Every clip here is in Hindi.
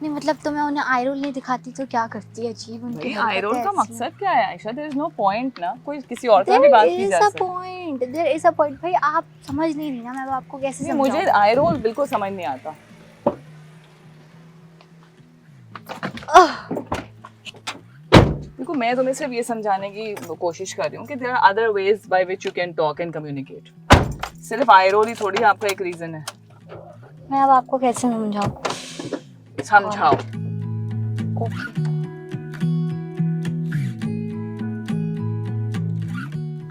नहीं मतलब तो मैं उन्हें आई रोल नहीं दिखाती तो क्या करती है, अजीब उनकी भाई आई रोल हरकतें का ऐसी हैं। मकसद क्या है Ayesha? There is no point ना, कोई किसी और का भी देयर बात की इज जा अ सकती। Point, there is a point भाई, आप समझ नहीं रही ना, मैं अब आपको कैसे नहीं, मुझे समझाऊं। आई रोल बिल्कुल समझ नहीं आता। आह, देखो मैं तुम्हें सिर्फ ये समझाने की कोशिश कर रही हूँ कि there are other ways by which you can talk and communicate. सिर्फ आई रोल ही थोड़ी आपका एक रीजन है। मैं अब आपको कैसे समझाऊं। गॉड। समझाओ। ओके।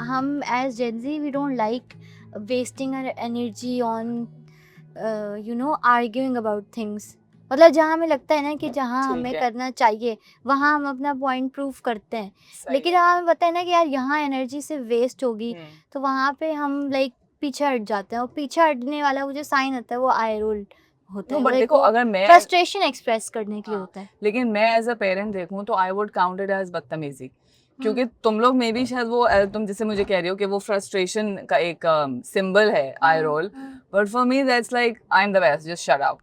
हम as Gen Z we don't like wasting our energy on arguing about things. मतलब जहाँ हमें लगता है ना कि जहाँ ठीक हमें है, करना चाहिए वहाँ हम अपना पॉइंट प्रूव करते हैं। सही लेकिन है। जहाँ हमें पता है ना कि यार यहाँ एनर्जी से वेस्ट होगी, हम्म। तो वहाँ पे हम लाइक पीछे हट जाते हैं, और पीछे हटने वाला वो जो साइन होता है वो आई रोल होता नो है, बट लाइक देखो वो अगर मैं फ्रस्ट्रेशन एक्सप्रेस करने के लिए हाँ, होता है। लेकिन मैं एज अ पेरेंट देखूं तो I would count it as बदतमीजी। क्योंकि हम्म। तुम लोग में भी शायद वो तुम जैसे मुझे कह रही हो कि वो फ्रस्ट्रेशन का एक सिंबल है eye roll, but for me that's like I am the best, just shut up.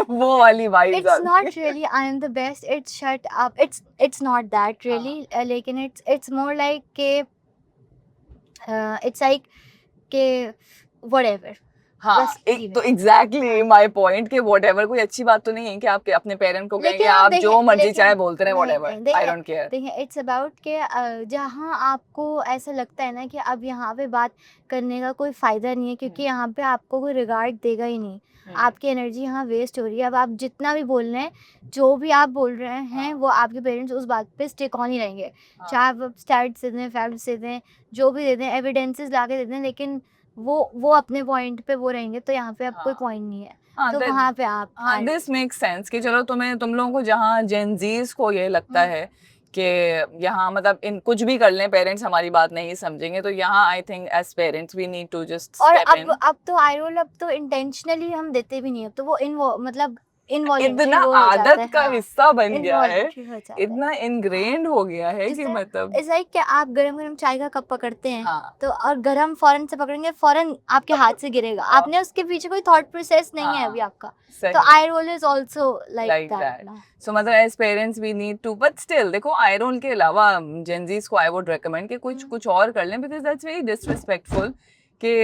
वो वाली वाइब्स It's आती not है। really I am the best, it's shut up, it's not that हाँ, really, लेकिन it's more like के it's like के whatever, हाँ, बस एक leave तो it। एग्जैक्टली हाँ, माय पॉइंट कि व्हाटएवर कोई अच्छी बात तो नहीं है कि आप अपने पेरेंट को कहें कि लेकिन आप आप देखिए, जो मर्जी लेकिन चाहे बोलते रहे, नहीं व्हाटएवर, नहीं आई देखिए, डोंट केयर। देखिए इट्स अबाउट के जहाँ आपको ऐसा लगता है ना कि अब यहाँ पे बात करने का कोई फ़ायदा नहीं है, क्योंकि यहाँ पे आपको कोई रिगार्ड देगा ही नहीं। आपकी एनर्जी यहाँ वेस्ट हो रही है। अब आप जितना भी बोल रहे हैं, जो भी आप बोल रहे हैं, वो आपके पेरेंट्स उस बात पे स्टिक ऑन ही रहेंगे। चाहे आप स्टैट्स दे दें, फैक्ट्स दे दें, जो भी दे दें, एविडेंसेस ला के दे दें, लेकिन वो अपने पॉइंट पे वो रहेंगे, तो यहाँ पे अब कोई हाँ पॉइंट नहीं है। हाँ, तो वहाँ पे आप हाँ, आई दिस मेक सेंस कि चलो तुम लोगों को जहाँ जेनजीज को ये लगता है कि यहाँ मतलब इन कुछ भी कर लें पेरेंट्स हमारी बात नहीं समझेंगे, तो यहाँ I think as parents we need to just और स्टेप अब इन। अब तो आई रोल अब तो इंटेंशनली हम देते भी नहीं, अब तो वो मतलब इतना इनवॉलेंट्री वो हो जाता आदत है। का हाँ, हिस्सा बन गया है, इनवॉलेंट्री हो जाता है। इतना हाँ, इनग्रेन्ड हो गया है कि जैसे मतलब इट्स लाइक कि आप गरम गरम चाय का कप पकड़ते हैं, हाँ तो और गरम फौरन से पकड़ेंगे, फौरन आपके हाथ से गिरेगा, हाँ आपने उसके पीछे कोई थॉट प्रोसेस नहीं है अभी हाँ, आपका। तो सही, eye roll is also like like that that. ना। सो मतलब as parents we need to, but still देखो आई रोल के अलावा जेनजीज को आई वुड रेकमेंड कि कुछ कुछ और कर लें, बिकॉज दैट्स वेरी डिसरिस्पेक्टफुल कि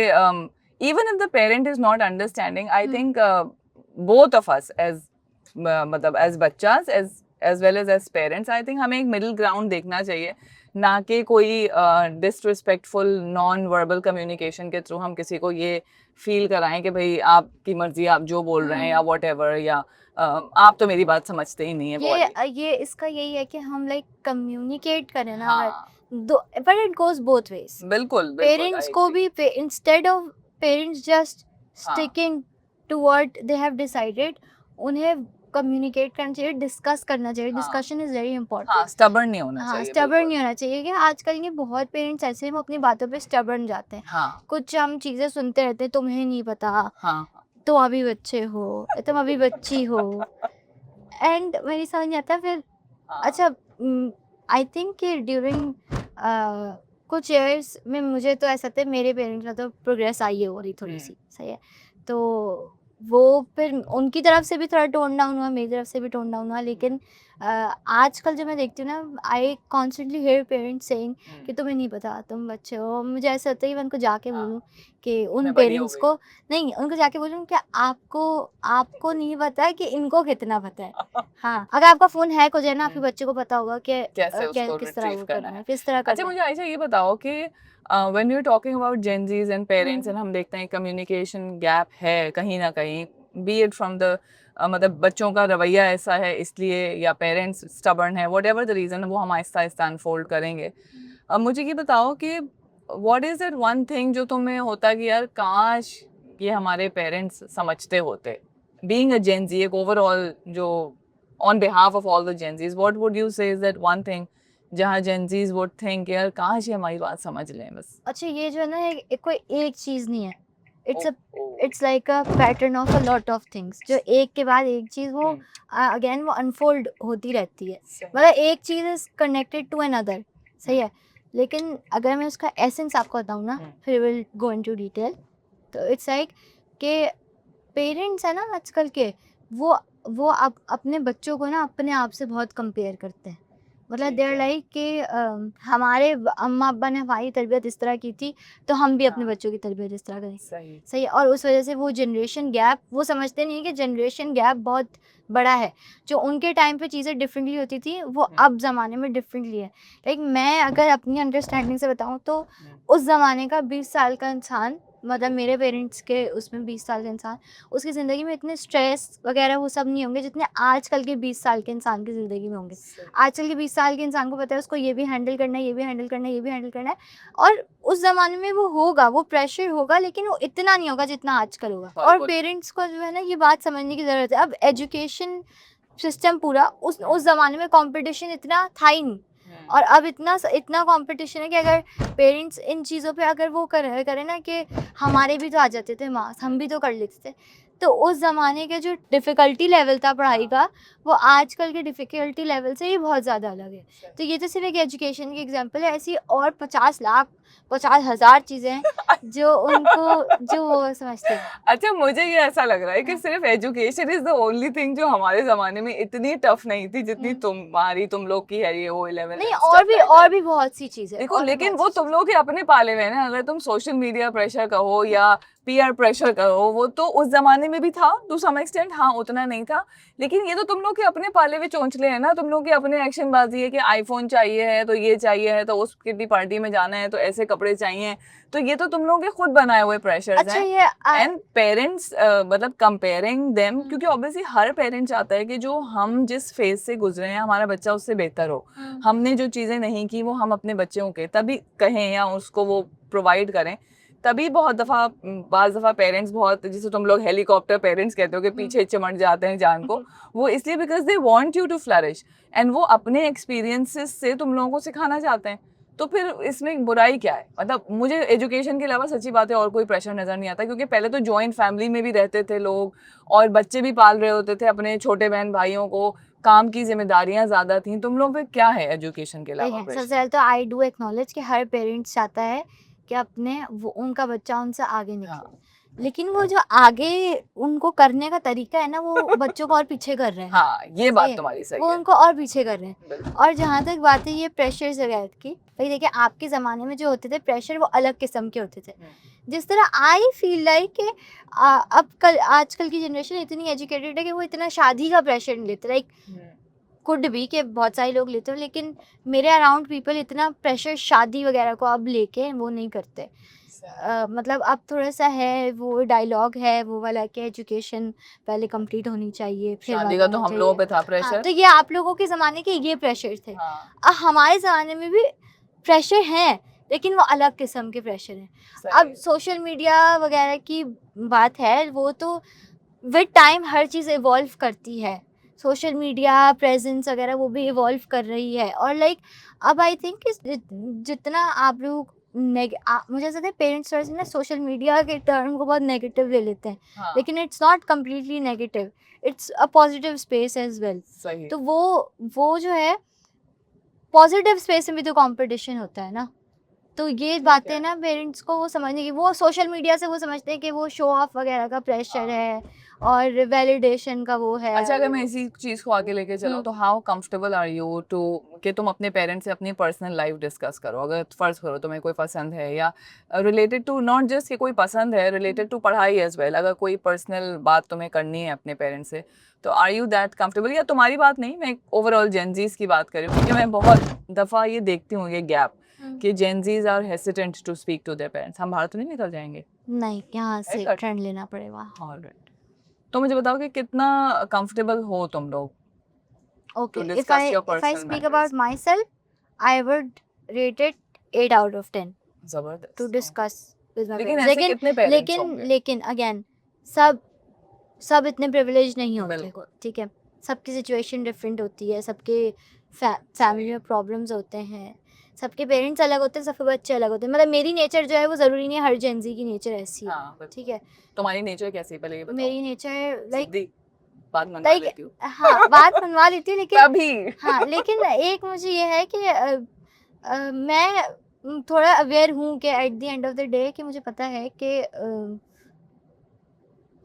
even if the parent is not understanding, I think both of us as मतलब एज बच्चास as well as parents, I think हमें एक मिडिल ग्राउंड देखना चाहिए, ना कि कोई डिसरिस्पेक्टफुल नॉन वर्बल कम्युनिकेशन के थ्रू हम किसी को ये फील कराएं कि भाई आपकी मर्जी, आप जो बोल रहे हैं या वॉट एवर, या आप तो मेरी बात समझते ही नहीं है, वो वाली। ये इसका यही है कि हम लाइक कम्युनिकेट करें ना, अगर हाँ, दो, but it goes both ways. बिल्कुल बिल्कुल, पेरेंट्स आई को एग्री। भी इंस्टेड ऑफ पेरेंट्स जस्ट हाँ sticking to what they have decided, उन्हें कम्युनिकेट करना चाहिए, डिस्कस करना चाहिए। हाँ डिस्कशन इज वेरी हाँ, इंपॉर्टेंट। स्टबर्न नहीं होना हाँ, चाहिए, स्टबर्न बिल्कुल। नहीं होना चाहिए, कि आजकल के बहुत पेरेंट्स ऐसे हैं, वो अपनी बातों पे स्टबर्न जाते हैं। हाँ कुछ हम चीज़ें सुनते रहते हैं, तुम्हें नहीं पता, हाँ तुम अभी बच्चे हो, तुम अभी बच्ची हो, एंड मेरी समझ नहीं आता फिर। हाँ अच्छा, आई थिंक कि ड्यूरिंग कुछ इयर्स में मुझे तो ऐसा था, मेरे पेरेंट्स में तो प्रोग्रेस आई है हो रही थोड़ी सी, सही है। तो वो फिर उनकी तरफ से भी थोड़ा टोन डाउन हुआ, मेरी तरफ से भी टोन डाउन हुआ, लेकिन आजकल जो मैं देखती हूँ ना, I constantly hear parents saying कि तुम्हें नहीं पता, तुम बच्चे हो। मुझे ऐसा होता है कि मैं उनको जाके बोलूँ कि उन मैं बड़ी हो पेरेंट्स गई। को, नहीं उनको जाके बोलूँ कि आपको आपको नहीं पता कि इनको कितना पता है। हाँ, अगर आपका फ़ोन हैक हो जाए ना, आपके बच्चे को पता होगा कि कैसे उसको किस तरह रिट्रीव वो करना करना है, है। किस तरह अच्छा करना है। मुझे आयशा ये बताओ कि when we are talking about Gen Zs and parents, हुँ, एंड हम देखते हैं कम्युनिकेशन गैप है कहीं ना कहीं, बी इट फ्रॉम द मतलब बच्चों का रवैया ऐसा है इसलिए, या पेरेंट्स स्टबर्न है, वट एवर द रीज़न, वो हम आहिस्ता आहिस्ता अनफोल्ड करेंगे। अब मुझे ये बताओ कि what is that one thing जो तुम्हें होता कि यार काश ये हमारे पेरेंट्स समझते होते, बीइंग अ जेनजी, एक ओवरऑल जो on behalf of all the Gen Zs, what would you say is that one thing जहाँ Gen Zs would think यार काश ये हमारी बात समझ लें बस। अच्छा ये जो है ना, कोई एक चीज़ नहीं है। It's oh uh oh it's like a pattern of a lot of things, जो एक के बाद एक चीज़ वो हम्म, अगेन वो अनफोल्ड होती रहती है। सही। मतलब एक चीज़ इज़ कनेक्टेड टू अनदर, सही हम्म, है। लेकिन अगर मैं उसका एसेंस आपको बताऊँ ना, हम्म, फिर विल गो इनटू डिटेल। तो इट्स लाइक कि पेरेंट्स है ना आजकल के, वो अपने बच्चों को ना अपने आप से बहुत कंपेयर करते हैं। मतलब ठीक दे आर है। लाइक कि हमारे अम्मा अब्बा ने हमारी तरबियत इस तरह की थी, तो हम भी अपने हाँ, बच्चों की तरबियत इस तरह करें। सही। सही है। और उस वजह से वो जनरेशन गैप, वो समझते नहीं है कि जनरेशन गैप बहुत बड़ा है। जो उनके टाइम पे चीज़ें डिफरेंटली होती थी, वो अब ज़माने में डिफरेंटली है। लाइक मैं अगर अपनी अंडरस्टैंडिंग से बताऊँ तो उस ज़माने का 20 साल का इंसान, मतलब मेरे पेरेंट्स के उसमें 20 साल का इंसान, उसकी ज़िंदगी में इतने स्ट्रेस वगैरह वो सब नहीं होंगे जितने आजकल के 20 साल के इंसान की ज़िंदगी में होंगे। सही। आजकल के 20 साल के इंसान को पता है उसको ये भी हैंडल करना है, ये भी हैंडल करना है, ये भी हैंडल करना है। और उस ज़माने में वो होगा, वो प्रेशर होगा, लेकिन वो इतना नहीं होगा जितना आजकल होगा। और बिल्कुल। पेरेंट्स को जो है ना ये बात समझने की ज़रूरत है। अब एजुकेशन सिस्टम पूरा उस ज़माने में कॉम्पिटिशन इतना था ही नहीं। और अब इतना कॉम्पिटिशन है कि अगर पेरेंट्स इन चीज़ों पे अगर वो करें ना कि हमारे भी तो आ जाते थे मार्क्स, हम भी तो कर लेते थे। तो उस ज़माने के जो डिफ़िकल्टी लेवल था पढ़ाई का, वो आजकल के डिफ़िकल्टी लेवल से ही बहुत ज़्यादा अलग है। तो ये तो सिर्फ़ एक एजुकेशन की एग्ज़ाम्पल है, ऐसी और 50 लाख 50,000 चीज़ें हैं जो वो समझते हैं। अच्छा, मुझे ये ऐसा लग रहा है कि हाँ। सिर्फ education is the only thing जो हमारे ज़माने में इतनी टफ नहीं थी जितनी हुँ। तुम लोग की है, ये O11 नहीं, एंड स्टफ लाइक और दैट। भी बहुत सी चीज़ें, देखो, और भी लेकिन बहुत वो सी तुम चीज़ें। लोग के अपने पाले हुए हैं ना। अगर तुम सोशल मीडिया प्रेशर कहो या पीआर प्रेशर कहो, वो तो उस जमाने में भी था टू सम एक्सटेंट, हाँ, उतना नहीं था। लेकिन ये तो तुम लोग के अपने पाले हुए चोंचले हैं ना। तुम लोग के अपने एक्शन बाजी है कि आईफोन चाहिए है तो ये चाहिए है, तो उस कितनी पार्टी में जाना है तो ऐसे कपड़े चाहिए। तो ये तो तुम लोग के खुद बनाए हुए प्रेशर्स अच्छा हैं। ये एंड पेरेंट्स मतलब कंपेयरिंग देम, हुँ, क्योंकि ऑब्वियसली हर पेरेंट चाहता है कि जो हम जिस फेज से गुजरे हैं हमारा बच्चा उससे बेहतर हो। हुँ, हमने जो चीज़ें नहीं की वो हम अपने बच्चों के तभी कहें या उसको वो प्रोवाइड करें। तभी बहुत दफ़ा बाज़ दफ़ा पेरेंट्स, बहुत जिसे तुम लोग हेलीकॉप्टर पेरेंट्स कहते हो, कि हुँ, पीछे चिमट जाते हैं जान को। वो इसलिए because they want you to flourish and वो अपने एक्सपीरियंसेस से तुम लोगों को सिखाना चाहते हैं। तो फिर इसमें बुराई क्या है? मतलब मुझे एजुकेशन के अलावा सच्ची बात है और कोई प्रेशर नज़र नहीं आता, क्योंकि पहले तो जॉइंट फैमिली में भी रहते थे लोग और बच्चे भी पाल रहे होते थे अपने छोटे बहन भाइयों को, काम की ज़िम्मेदारियाँ ज़्यादा थीं। तुम लोग पे क्या है एजुकेशन के अलावा देखिए, सबसे प्रेशर? पहले तो आई डू एक्नॉलेज कि हर पेरेंट्स चाहता है कि अपने वो उनका बच्चा उनसे आगे निकले। हाँ। लेकिन वो जो आगे उनको करने का तरीका है ना, वो बच्चों को और पीछे कर रहे हैं। हाँ, ये सही बात है? तुम्हारी सही वो है। उनको और पीछे कर रहे हैं। बिल्कुल। और जहाँ तक बात है ये प्रेशर्स वगैरह की, भई देखिए आपके ज़माने में जो होते थे प्रेशर, वो अलग किस्म के होते थे। हुँ, जिस तरह आई फ़ील लाइक कि अब कल आजकल की जनरेशन इतनी एजुकेटेड है कि वो इतना शादी का प्रेशर नहीं लेते। Like hmm. कुड बी कि बहुत सारे लोग लेते हो, लेकिन मेरे अराउंड पीपल इतना प्रेशर शादी वगैरह को अब लेके वो नहीं करते। सही। मतलब अब थोड़ा-सा है, वो डायलॉग है वो वाला कि एजुकेशन पहले कंप्लीट होनी चाहिए, फिर शादी बाद का में तो होना हम लोगों चाहिए। पे था हाँ, प्रेशर। तो ये आप लोगों के ज़माने के ये प्रेशर थे। हाँ, हमारे ज़माने में भी प्रेशर हैं, लेकिन वो अलग किस्म के प्रेशर हैं। सही अब है। सोशल मीडिया वगैरह की बात है, वो तो with time her cheese evolve करती है। सोशल मीडिया प्रेज़ेंस वगैरह वो भी इवॉल्व कर रही है। और लाइक अब आई थिंक कि जितना आप लोग मुझे ऐसा लगता है पेरेंट्स थोड़े-से ना सोशल मीडिया के टर्म को बहुत नेगेटिव ले लेते हैं। हाँ, लेकिन it's not completely negative, it's a positive space as well. सही तो है। वो जो है पॉजिटिव स्पेस में भी तो कॉम्पिटिशन होता है ना। तो ये ठीक बातें है। ना पेरेंट्स को वो समझने की, वो सोशल मीडिया से वो समझते हैं कि वो शो ऑफ वगैरह का प्रेशर हाँ। है और वैलिडेशन का वो है। अच्छा, अगर मैं इसी चीज़ को आगे लेके चलूँ, हुँ, तो how comfortable are you to कि तुम अपने पेरेंट्स से अपनी पर्सनल लाइफ डिस्कस करो? अगर फ़र्ज़ करो तुम्हें कोई पसंद है या रिलेटेड टू नॉट जस्ट कि कोई पसंद है, हुँ। रिलेटेड टू पढ़ाई एज़ वेल, अगर कोई पर्सनल बात तुम्हें करनी है अपने पेरेंट्स से, तो आर यू दैट कंफर्टेबल? या तुम्हारी बात नहीं, मैं ओवरऑल जेन ज़ीज़ की बात कर रही हूँ, क्योंकि मैं बहुत दफ़ा ये देखती हूँ ये गैप हुँ। कि Gen Zs are hesitant to speak to their parents. हम बाहर तो नहीं निकल जाएँगे? नहीं, यहाँ है से कट? ट्रेंड लेना पड़ेगा। ऑलराइट। तो मुझे बताओ कि कितना कंफर्टेबल हो तुम लोग okay, to discuss your if I personal speak about matters? Myself, I would rate it 8 out of 10 to ज़बरदस्त। डिस्कस विद माय लेकिन पेरेंट्स। ऐसे लेकिन कितने पेरेंट्स लेकिन होंगे? लेकिन अगेन सब सब इतने प्रिविलेज नहीं होते, बिल्कुल, ठीक है? सबकी सिचुएशन डिफरेंट होती है, सबके सही फैमिली में है। प्रॉब्लम्स होते हैं, सबके पेरेंट्स अलग होते हैं, सबके बच्चे अलग होते हैं। मतलब मेरी नेचर जो है वो ज़रूरी नहीं है हर जेन ज़ी की नेचर ऐसी है, हाँ, ठीक बिल्कुल। है? तुम्हारी नेचर कैसी है पहले ये बताओ? मेरी नेचर लाइक ज़िद्दी? बात मनवा लाइक लेती हूँ। हाँ, बात मनवा लेती हूँ, लेकिन तभी। हाँ, लेकिन एक मुझे ये है कि मैं थोड़ा अवेयर हूँ कि at the end of the day कि मुझे पता है कि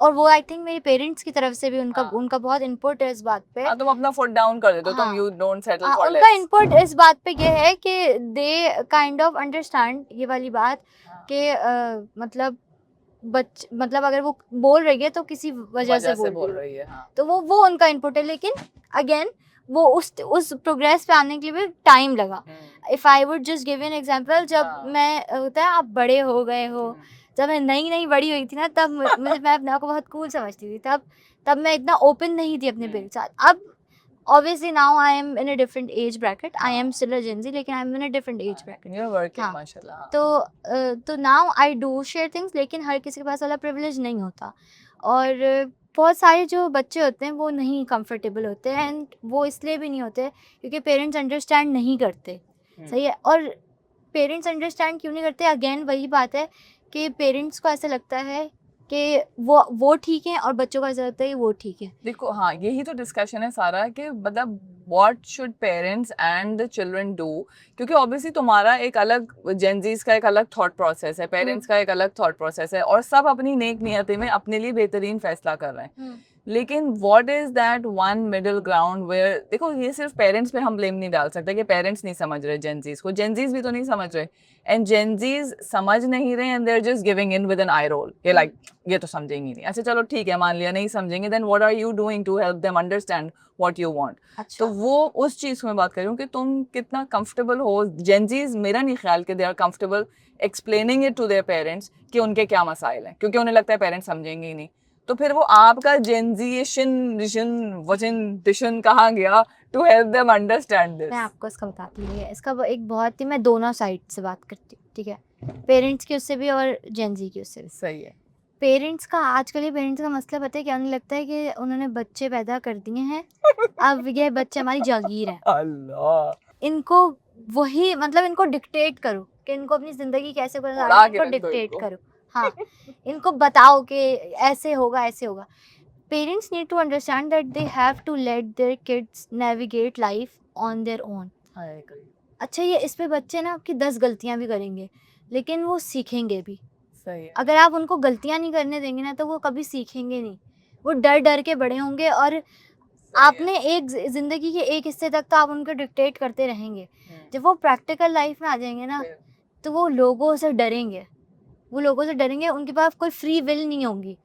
और वो आई थिंक मेरे पेरेंट्स की तरफ से भी उनका हाँ। उनका बहुत इनपुट है इस बात पे। हाँ, तुम अपना फुट डाउन कर देते हो, तुम हाँ। यू डोंट सेटल हाँ, फॉर उनका लेस। इनपुट इस बात पे ये है कि दे काइंड ऑफ अंडरस्टैंड ये वाली बात कि मतलब मतलब अगर वो बोल रही है तो किसी वजह से बोल रही है। है। हाँ। तो वो उनका इनपुट है, लेकिन अगेन वो उस प्रोग्रेस पे आने के लिए भी टाइम लगा। If I would just give an example, जब हाँ। मैं होता है आप बड़े हो गए हो, जब मैं नई बड़ी हुई थी ना, तब मुझे मैं अपने आप को बहुत कूल समझती थी, तब मैं इतना ओपन नहीं थी अपने पेरेंट्स के साथ। अब obviously now I am in a different age bracket. I am still a Gen Z, लेकिन I am in a different age bracket. You're working, हाँ, माशाल्लाह। तो now I do share things, लेकिन हर किसी के पास वाला privilege नहीं होता। और बहुत सारे जो बच्चे होते हैं वो नहीं कंफर्टेबल होते हैं, एंड वो इसलिए भी नहीं होते क्योंकि पेरेंट्स अंडरस्टैंड नहीं करते। सही है। और पेरेंट्स अंडरस्टैंड क्यों नहीं करते, अगेन वही बात है कि पेरेंट्स को ऐसा लगता है कि वो ठीक है और बच्चों को ऐसा लगता है कि वो ठीक है। देखो, हाँ, यही तो डिस्कशन है सारा कि मतलब what should parents and the children do, क्योंकि ऑब्वियसली तुम्हारा एक अलग, जेनजीज का एक अलग थॉट प्रोसेस है, पेरेंट्स का एक अलग थॉट प्रोसेस है, और सब अपनी नेक नियति में अपने लिए बेहतरीन फैसला कर रहे हैं। लेकिन what is that one middle ground where, देखो ये सिर्फ पेरेंट्स पे हम ब्लेम नहीं डाल सकते कि पेरेंट्स नहीं समझ रहे जेनजीज को, जेनजीज भी तो नहीं समझ रहे, एंड जेनजीज समझ नहीं रहे and they are just giving in with an eye roll, ये लाइक ये तो समझेंगे नहीं। अच्छा चलो ठीक है, मान लिया नहीं समझेंगे, then what are you doing to help them understand what you want. अच्छा। तो वो उस चीज को मैं बात कर रही हूँ कि तुम कितना कंफर्टेबल हो। जेनजीज मेरा नहीं ख्याल कि they are comfortable explaining it to their parents कि उनके क्या मसाइल हैं, क्योंकि उन्हें लगता है पेरेंट्स समझेंगे ही नहीं। तो फिर वो आपका जेनजीशन कहाँ गया to help them understand this? मैं आपको इसका बताती हूँ, इसका एक बहुत ही, मैं दोनों साइड से बात करती हूँ, ठीक है, पेरेंट्स की उससे भी और जेनजी की उससे भी। सही है। पेरेंट्स का आजकल ये पेरेंट्स का मसला पता है क्या, उन्हें लगता है कि उन्होंने बच्चे पैदा कर दिए हैं, अब ये बच्चे हमारी जागीर है, अल्लाह, इनको वही मतलब इनको डिक्टेट करो कि इनको अपनी जिंदगी कैसे उड़ा गुजारनी है, के इनको रख दो डिक्टेट इनको। करो। हाँ, इनको बताओ कि ऐसे होगा ऐसे होगा। Parents need to understand that they have to let their kids navigate life on their own. अच्छा, ये इस पे बच्चे ना आपकी 10 गलतियां भी करेंगे, लेकिन वो सीखेंगे भी। सही है। अगर आप उनको गलतियां नहीं करने देंगे ना, तो वो कभी सीखेंगे नहीं, वो डर डर के बड़े होंगे, और आपने एक जिंदगी के एक हिस्से तक तो आप उनको डिक्टेट करते रहेंगे। जब वो प्रैक्टिकल लाइफ में आ जाएंगे ना, तो वो लोगों से डरेंगे, उनके पास कोई फ्री विल नहीं होगी।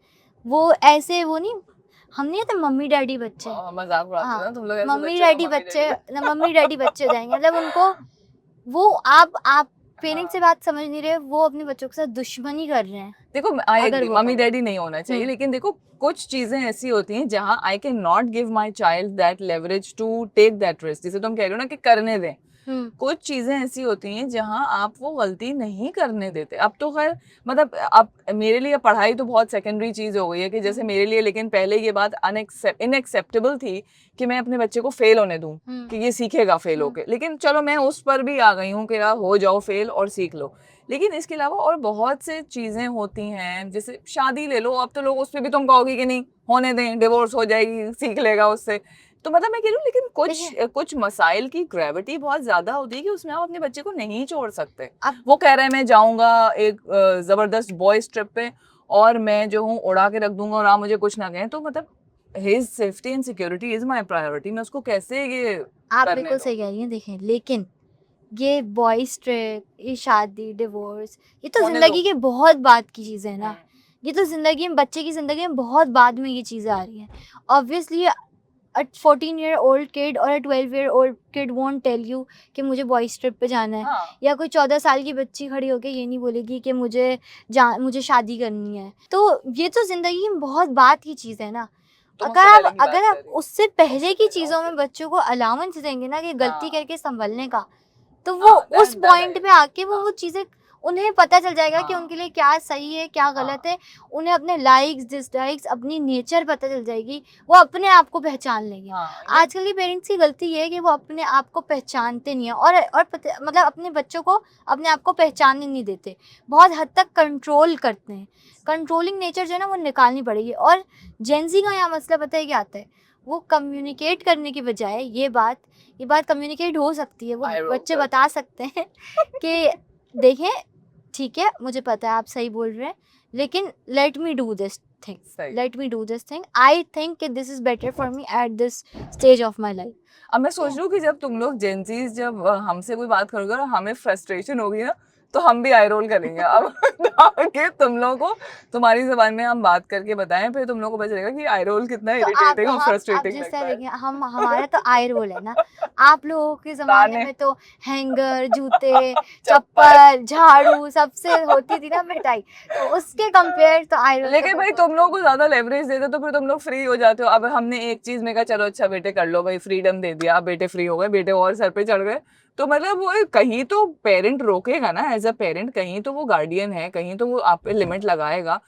वो ऐसे वो नहीं, हम नहीं होते मम्मी डैडी बच्चे, मजाक उड़ाते हो ना तुम लोग ऐसे मम्मी बच्चों का, डैडी बच्चे मम्मी डैडी बच्चे हो जाएंगे, मतलब उनको वो आप पेरेंट्स से बात समझ नहीं रहे, वो अपने बच्चों के साथ दुश्मनी कर रहे हैं। देखो आई अगर एग्री वो मम्मी करें। डैडी नहीं होना चाहिए, लेकिन देखो कुछ चीजें ऐसी होती हैं जहां I can not give my child that leverage to take that risk, जैसे तुम कह रहे हो ना कि करने दें। कुछ चीजें ऐसी होती हैं जहां आप वो गलती नहीं करने देते। अब तो खैर मतलब अब मेरे लिए पढ़ाई तो बहुत सेकेंडरी चीज हो गई है कि जैसे मेरे लिए, लेकिन पहले ये बात इनएक्सेप्टेबल थी कि मैं अपने बच्चे को फेल होने दूं, कि ये सीखेगा फेल होके। लेकिन चलो मैं उस पर भी आ गई हूँ कि यार हो जाओ फेल और सीख लो। लेकिन इसके अलावा और बहुत से चीजें होती हैं, जैसे शादी ले लो, अब तो लोग उस पर भी तुम कहोगे कि नहीं होने दें, डिवोर्स हो जाएगी, सीख लेगा उससे। तो मतलब मैं कह रही हूँ, लेकिन कुछ मसाइल की ग्रेविटी बहुत ज्यादा होती है कि उसमें आप अपने बच्चे को नहीं छोड़ सकते। वो कह रहा है मैं जाऊंगा एक जबरदस्त बॉयज ट्रिप पे और मैं जो हूँ उड़ा के रख दूंगा और आप मुझे कुछ ना कहें, तो मतलब his safety and security is my priority. मैं उसको कैसे ये आप करने बिल्कुल दूं? सही कह रही हैं। देखें, लेकिन ये बॉयज ट्रिप, ये शादी, डिवोर्स, ये तो होने जिंदगी दो। के बहुत बाद की चीज़ें हैं ना। ये तो जिंदगी में, बच्चे की जिंदगी में बहुत बाद में ये चीज़ें आ रही हैं। ऑब्वियसली a 14-year-old kid और a 12-year-old kid won't tell you कि मुझे बॉयज ट्रिप पे जाना है। हाँ। या कोई 14 साल की बच्ची खड़ी होके ये नहीं बोलेगी कि मुझे शादी करनी है। तो ये तो जिंदगी में बहुत बाद की चीज़ है ना। तुम उससे पहले की बात अगर कर आप रही हो। उससे पहले की चीज़ों okay. में बच्चों को अलाउंस देंगे ना कि गलती हाँ। करके संभलने का, तो वो हाँ, उस that पॉइंट I पे आके वो चीज़ें उन्हें पता चल जाएगा कि हाँ। उनके लिए क्या सही है क्या गलत है। उन्हें अपने लाइक्स डिसलाइक्स, अपनी नेचर पता चल जाएगी, वो अपने आप को पहचान लेंगे। आजकल के पेरेंट्स की गलती ये है कि वो अपने आप को पहचानते नहीं है, और मतलब अपने बच्चों को अपने आप को पहचानने नहीं देते, बहुत हद तक कंट्रोल करते हैं। कंट्रोलिंग नेचर जो है ना, वो निकालनी पड़ेगी। और जेनजी का यहाँ मसला पता है क्या आता है, वो कम्युनिकेट करने की बजाय ये बात कम्युनिकेट हो सकती है, वो बच्चे बता सकते हैं कि देखें ठीक है, मुझे पता है आप सही बोल रहे हैं, लेकिन let me do this thing. सही। Let me do this thing. I think that this is better for me at this stage of my life. अब मैं सोच रही हूँ कि जब तुम लोग जेंजीज जब हमसे कोई बात करोगे और हमें फ्रस्ट्रेशन होगी ना, तो हम भी आई रोल करेंगे अब ताकि तुम लोगों को तुम्हारी जबान में हम बात करके बताएं, फिर तुम लोगों को पता चलेगा कि आई रोल कितना तो आप इरिटेटिंग और हम आप फ्रस्ट्रेटिंग जिस लगता तरह है। देखिए हम हमारा तो आई रोल है ना, आप लोगों के ज़माने दाने। में तो हैंगर, जूते, चप्पल। चप्पल, झाड़ू सबसे होती थी ना पिटाई, तो उसके कंपेयर तो आई रोल तो लेकिन भाई तुम लोगों को ज्यादा लेवरेज देते तो फिर तुम लोग फ्री हो जाते हो। अब हमने एक चीज में कहा चलो अच्छा बेटे कर लो भाई, फ्रीडम दे दिया, अब बेटे फ्री हो गए, बेटे और सर पे चढ़ गए, तो मतलब वो कहीं तो पेरेंट रोकेगा ना, एज अ पेरेंट कहीं तो वो गार्डियन है, कहीं तो वो आप पे लिमिट लगाएगा।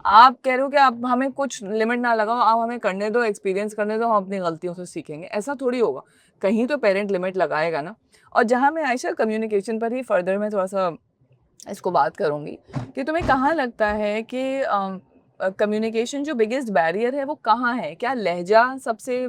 आप कह रहे हो कि आप हमें कुछ लिमिट ना लगाओ, आप हमें करने दो, एक्सपीरियंस करने दो, हम अपनी गलतियों से सीखेंगे, ऐसा थोड़ी होगा। कहीं तो पेरेंट लिमिट लगाएगा ना। और जहाँ मैं आयशा कम्युनिकेशन पर ही फर्दर में थोड़ा सा इसको बात करूंगी कि तुम्हें कहाँ लगता है कि कम्युनिकेशन जो बिगेस्ट बैरियर है वो कहाँ है? क्या लहजा सबसे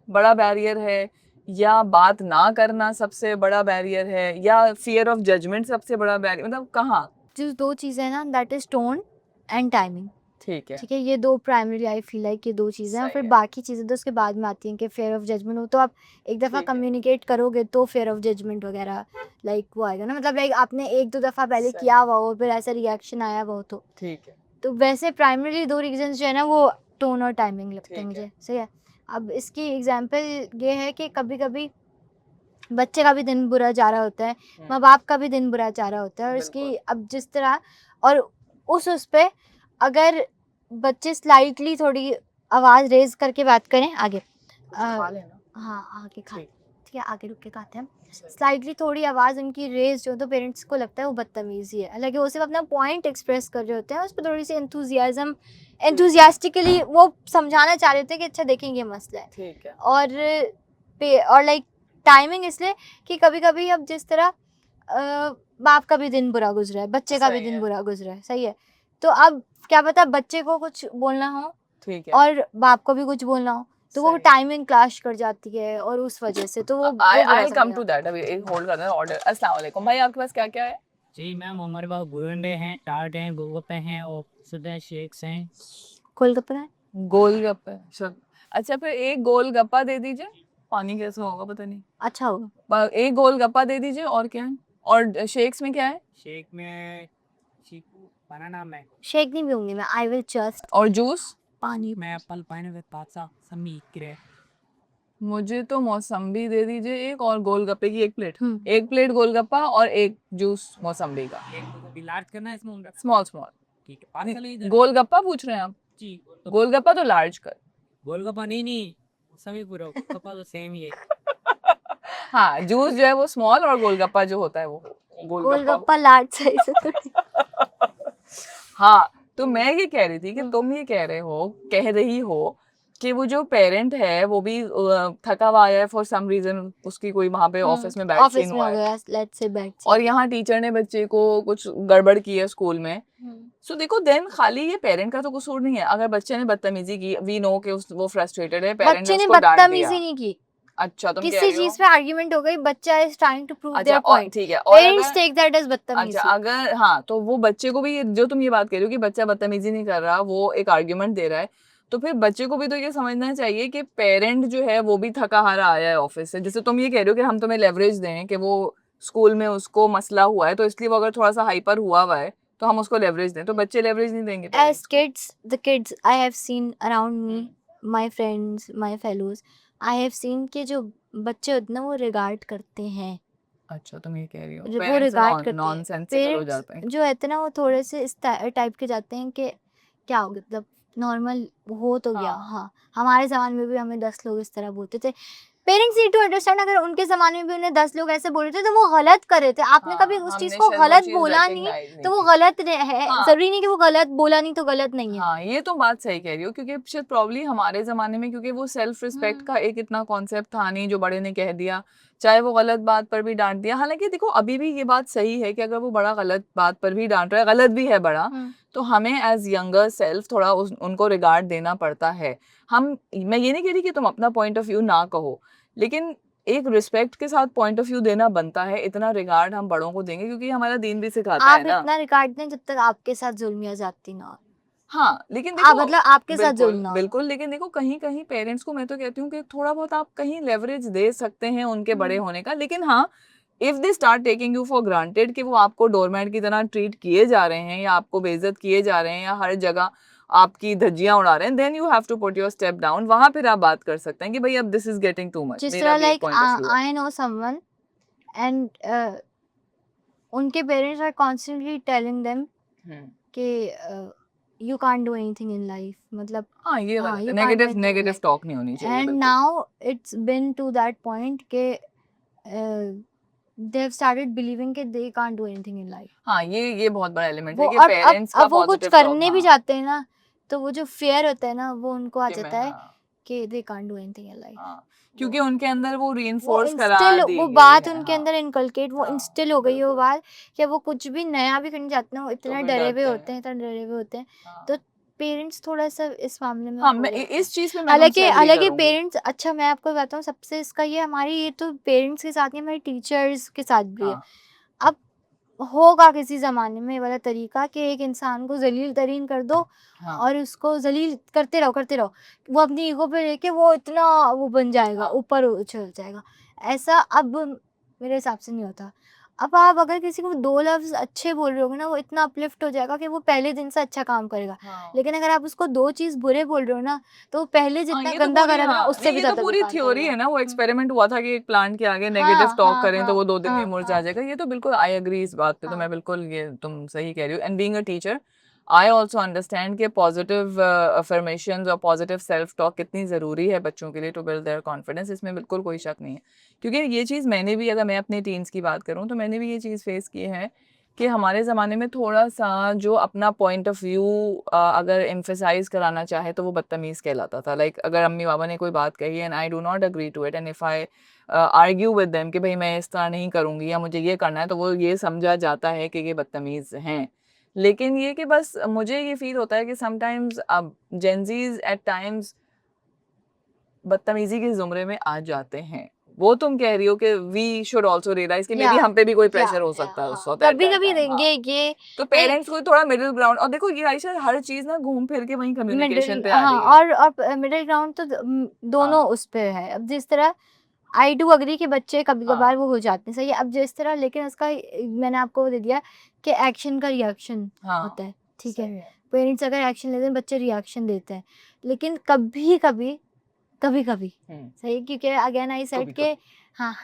बड़ा बैरियर है, या बात ना करना सबसे बड़ा बैरियर है, या फियर ऑफ जजमेंट सबसे बड़ा बैरियर, मतलब कहाँ? जो 2 चीज़ें हैं ना, that is tone and timing. ठीक है। ठीक है, ये 2 प्राइमरी आई फ़ील लाइक ये 2 चीज़ें हैं, और सही फिर है। बाकी चीज़ें तो उसके बाद में आती हैं कि फ़ियर ऑफ जजमेंट हो, तो आप एक दफ़ा ठीक है। कम्युनिकेट करोगे तो फ़ियर ऑफ जजमेंट वगैरह लाइक वो आएगा ना, मतलब लाइक आपने 1-2 दफ़ा पहले सही। किया हुआ हो, फिर ऐसा रिएक्शन आया हुआ हो ठीक है। तो वैसे प्राइमरी 2 रीज़न्स जो है ना वो टोन और टाइमिंग लगते हैं ठीक है। मुझे, सही है। अब इसकी एग्ज़ाम्पल ये है कि कभी-कभी बच्चे का भी दिन बुरा जा रहा होता है, माँ-बाप का भी दिन बुरा जा रहा होता है, और इसकी बिल्कुल। अब जिस तरह और उस पे अगर बच्चे स्लाइटली थोड़ी आवाज़ रेज़ करके बात करें आगे खा लेना। हाँ, आगे खा ठीक। ठीक है, आगे रुक के खाते हैं हम। सही। स्लाइटली थोड़ी आवाज़ उनकी रेज़ जो तो पेरेंट्स को लगता है वो बदतमीज़ी है। हालाँकि वो सिर्फ़ अपना पॉइंट एक्सप्रेस कर रहे होते हैं, उस पे थोड़ी-सी एंथुसियास्टिकली वो समझाना चाह रहे होते हैं कि अच्छा देखें ये मसला है। ठीक है। और लाइक टाइमिंग इसलिए कि कभी-कभी अब जिस तरह बाप का भी दिन बुरा गुज़रा है, बच्चे का भी सही दिन है। बुरा गुज़रा है, सही है। तो अब क्या पता बच्चे को कुछ बोलना हो ठीक है। और बाप को भी कुछ बोलना हो, तो वो सही। टाइमिंग क्लैश कर जाती है और उस वजह से तो वो आई बुरा विल कम समझ टू आता है। दैट, अभी एक होल्ड करना है ऑर्डर। अस्सलाम वालेकुम भाई, आपके पास क्या-क्या है? जी मैम, हमारे पास गोलंडे हैं, टाट हैं, गोलगप्पे हैं और सुधा शेक्स हैं। गोलगप्पे हैं? गोलगप्पे। अच्छा फिर एक गोलगप्पा दे दीजिए। पानी कैसा होगा पता नहीं। अच्छा होगा। एक गोलगप्पा दे दीजिए, और क्या है? और शेक्स में क्या है? शेक में चीकू, बनाना मैंगो। शेक नहीं पीऊँगी मैं, आई विल जस्ट और जूस? पानी। में एप्पल, पाइनएप्पल, पासा, समी, ग्रेप। मुझे तो मौसम्बी दे दीजिए एक, और गोलगप्पे की एक प्लेट। हुँ। एक प्लेट गोलगप्पा और एक जूस मौसम्बी का। एक लार्ज करना है इसमें उनका। Small small. ठीक है, पार्सल इधर। गोलगप्पा पूछ रहे हैं आप? जी तो गोलगप्पा तो लार्ज कर। गोलगप्पा नहीं, सभी पूरा गोलगप्पा तो सेम ही है। हाँ, जूस जो है वो स्मॉल, और गोलगप्पा जो होता है वो गोलगप्पा लार्ज साइज़ से तो हाँ, तो मैं ये कह रही थी कि तुम ये कह रही हो कि वो जो पेरेंट है वो भी थका हुआ आया है फॉर सम रीजन, उसकी कोई वहाँ पे ऑफिस में बैड ऑफिस सीन में हुआ हो है, गया, लेट्स से बैड और यहाँ टीचर ने बच्चे को कुछ गड़बड़ की है स्कूल में। सीन। सो देखो देन खाली ये पेरेंट का तो कसूर नहीं है। अगर बच्चे ने बदतमीजी की, वी नो कि वो फ्रस्ट्रेटेड है, पेरेंट बच्चे ने ने उसको डांट दिया। बदतमीजी नहीं की, अच्छा, तुम कह किसी रही हो? चीज पे आर्ग्यूमेंट हो गई, बच्चा इज ट्राइंग टू प्रूव अच्छा, देयर और पॉइंट, ठीक है, और पेरेंट्स अगर टेक दैट एज अच्छा बदतमीजी। अगर हाँ, तो वो बच्चे को भी जो तुम ये बात कह रही हो कि बच्चा बदतमीजी नहीं कर रहा, वो एक आर्ग्यूमेंट दे रहा है, तो फिर बच्चे को भी तो ये समझना चाहिए कि पेरेंट जो है वो भी थका हारा आया है ऑफिस से। जैसे तुम ये कह रहे हो कि हम तुम्हें लेवरेज दें कि वो स्कूल में उसको मसला हुआ है, तो इसलिए वो अगर थोड़ा सा हाइपर हुआ है तो हम उसको लेवरेज दें, तो बच्चे लेवरेज नहीं देंगे As parents को। kids, the kids I have seen around me, my friends, my fellows, I have seen कि जो बच्चे होते हैं ना वो रिगार्ड करते हैं, अच्छा, तुम ये कह रही हो वो पेरेंट्स रिगार्ड करते हैं। नॉनसेंसिकल हो जाते हैं। पेरेंट्स जो रहते हैं ना वो थोड़े से इस टाइप के जाते हैं कि क्या हो गया, मतलब नॉर्मल हो तो गया। हाँ। हाँ, हमारे ज़माने में भी हमें 10 लोग इस तरह बोलते थे। पेरेंट्स नीड टू अंडरस्टैंड, अगर उनके ज़माने में भी उन्हें 10 लोग ऐसे बोल रहे थे तो वो गलत कर रहे थे। आपने हाँ, कभी उस चीज़ हमने को शायद वो गलत चीज़ बोला नहीं recognize नहीं तो वो की। गलत है। हाँ। ज़रूरी नहीं कि वो गलत बोला नहीं तो गलत नहीं है। हाँ, ये तो बात सही कह रही हो, क्योंकि शायद प्रॉब्ली हमारे ज़माने में, क्योंकि वो सेल्फ रिस्पेक्ट का एक इतना कॉन्सेप्ट था नहीं, जो बड़े ने कह दिया, चाहे वो गलत बात पर भी डाँट दिया। हालाँकि देखो अभी भी ये बात सही है कि अगर वो बड़ा गलत बात पर भी डाँट रहा है, गलत भी है बड़ा, तो हमें एज़ यंगर सेल्फ थोड़ा उनको रिगार्ड देना पड़ता है। मैं ये नहीं कह रही कि तुम अपना पॉइंट ऑफ व्यू ना कहो, लेकिन एक रिस्पेक्ट के साथ पॉइंट ऑफ व्यू देना बनता है। इतना रिगार्ड हम बड़ों को देंगे क्योंकि हमारा दीन भी सिखाता आप है ना। इतना रिगार्ड दें जब तक आपके साथ जुल्म या ज़्यादती ना हो। हाँ, लेकिन आप देखो मतलब आपके साथ बिल्कुल, जुड़ना हो। बिल्कुल, लेकिन देखो कहीं-कहीं पेरेंट्स को मैं तो कहती हूँ कि थोड़ा बहुत आप कहीं लेवरेज दे सकते हैं उनके बड़े हुँ। होने का। लेकिन हाँ, if they start taking you for granted कि वो आपको डोरमैट की तरह ट्रीट किए जा रहे हैं या आपको बेइज्जत किए जा रहे हैं या हर जगह आपकी धज्जियाँ उड़ा रहे हैं, then you have to put your step down. वहाँ फिर आप बात कर सकते हैं कि भई अब this is getting too much. जिस मेरा तरह भी एक लाइक पॉइंट ऑफ व्यू है। आई नो समवन एंड उनके parents are constantly telling them हुँ। कि you can't do anything in life, मतलब हाँ, ये वाला हाँ, तो you can't do negative anything in negative life. Talk नहीं होनी चाहिए, एंड बिल्कुल। Now it's been to that point के दे हैव स्टार्टेड बिलीविंग कि they can't do anything in life. हाँ, ये बहुत बड़ा एलिमेंट वो है कि अब अब पेरेंट्स का अब वो कुछ पॉजिटिव टॉक। करने भी हाँ, जाते हैं ना, तो वो जो फ़ियर होता है ना, वो उनको आ कि मैं जाता है हाँ। कि they can't do anything in life. हाँ, क्योंकि उनके अंदर वो वो रीइंफोर्स करा इंस्टिल दी वो गई बात है। उनके हाँ, अंदर इनकलकेट वो हाँ, इंस्टिल हो गई है वो बिल्कुल। बात कि वो कुछ भी नया भी करने जाते हैं, वो तो इतने फिर डरे हुए डरते होते हैं। हैं, इतना डरे हुए होते हैं। तो हाँ, पेरेंट्स थोड़ा-सा इस मामले में हाँ, हो मैं जाते हैं। इस चीज़ पे मैं हालाँकि तुमसे एग्री हालाँकि करूँगी। पेरेंट्स, अच्छा मैं आपको बताता हूँ सबसे इसका ये हमारी ये तो पेरेंट्स के साथ नहीं, हमारे टीचर्स के साथ भी है। हाँ, अब होगा किसी ज़माने में ये वाला तरीका कि एक इंसान को ज़लील-तरीन कर दो हाँ, और उसको ज़लील करते रहो, करते रहो। वो अपनी ईगो पे लेके वो इतना वो बन जाएगा, हाँ। ऊपर उछल जाएगा। ऐसा अब मेरे हिसाब से नहीं होता। अब आप अगर किसी को 2 लफ्ज़ अच्छे बोल रहे होगे ना, वो इतना अपलिफ्ट हो जाएगा कि वो पहले दिन से अच्छा काम करेगा। हाँ। लेकिन अगर आप उसको 2 चीज़ बुरे बोल रहे हो ना, तो वो पहले हाँ, जितना ये तो गंदा पूरी करेगा ना, हाँ, उससे नहीं भी ये तो ज़्यादा पूरी बेकार थ्योरी करेगा। है ना, वो हुँ। एक्सपेरिमेंट हुआ था कि एक प्लांट के आगे नेगेटिव हाँ, टॉक हाँ, करें तो हाँ, वो 2 दिन में हाँ, मुरझा हाँ, जाएगा। ये तो बिल्कुल आई एग्री इस बात पे, तो मैं हाँ। बिल्कुल ये तुम सही कह रही हो। And being a teacher I also understand कि पॉजिटिव अफर्मेशंस और पॉजिटिव सेल्फ टॉक कितनी ज़रूरी है बच्चों के लिए टू बिल्ड देयर कॉन्फिडेंस, इसमें बिल्कुल कोई शक नहीं है। क्योंकि ये चीज़ मैंने भी, अगर मैं अपने टीन्स की बात करूँ तो मैंने भी ये चीज़ फेस की है कि हमारे ज़माने में थोड़ा-सा जो अपना पॉइंट ऑफ व्यू अगर एम्फसाइज़ कराना चाहे तो वो बदतमीज़ कहलाता था। लाइक अगर अम्मी-पापा ने कोई बात कही and I do not agree to it and if I argue with them कि भई मैं इस तरह नहीं करूँगी या मुझे ये करना है, तो वो ये समझा जाता है कि ये बदतमीज़ हैं। लेकिन ये कि बस मुझे ये फ़ील होता है कि समटाइम्स अब जेन ज़ीज़ एट टाइम्स बदतमीज़ी के ज़ुमरे में आ जाते हैं। वो तुम कह रही हो कि वी शुड आल्सो रियलाइज़ कि मे या बी हम पे भी कोई या प्रेशर हो या सकता है उस हाँ, वक़्त एट दैट कभी-कभी टाइम। हाँ। देंगे ये तो नहीं पेरेंट्स को थोड़ा मिडल ग्राउंड, और देखो ये आयशा हर चीज़ ना घूम फिर के वहीं कम्युनिकेशन मिडिल पे आ हाँ, रही है। और मिडिल ग्राउंड तो दोनों हाँ, उस पे है। अब जिस तरह आई डू एग्री कि बच्चे हाँ, कभी-कभार वो हो जाते हैं, सही है। अब जिस तरह लेकिन उसका मैंने आपको वो दे दिया कि एक्शन का रिएक्शन हाँ, होता है, ठीक है। सही है। पेरेंट्स अगर एक्शन लेते हैं, बच्चे रिएक्शन देते हैं। लेकिन कभी-कभी, कभी-कभी हुँ, सही, क्योंकि अगेन आई सेड के कभी-कभी। हाँ,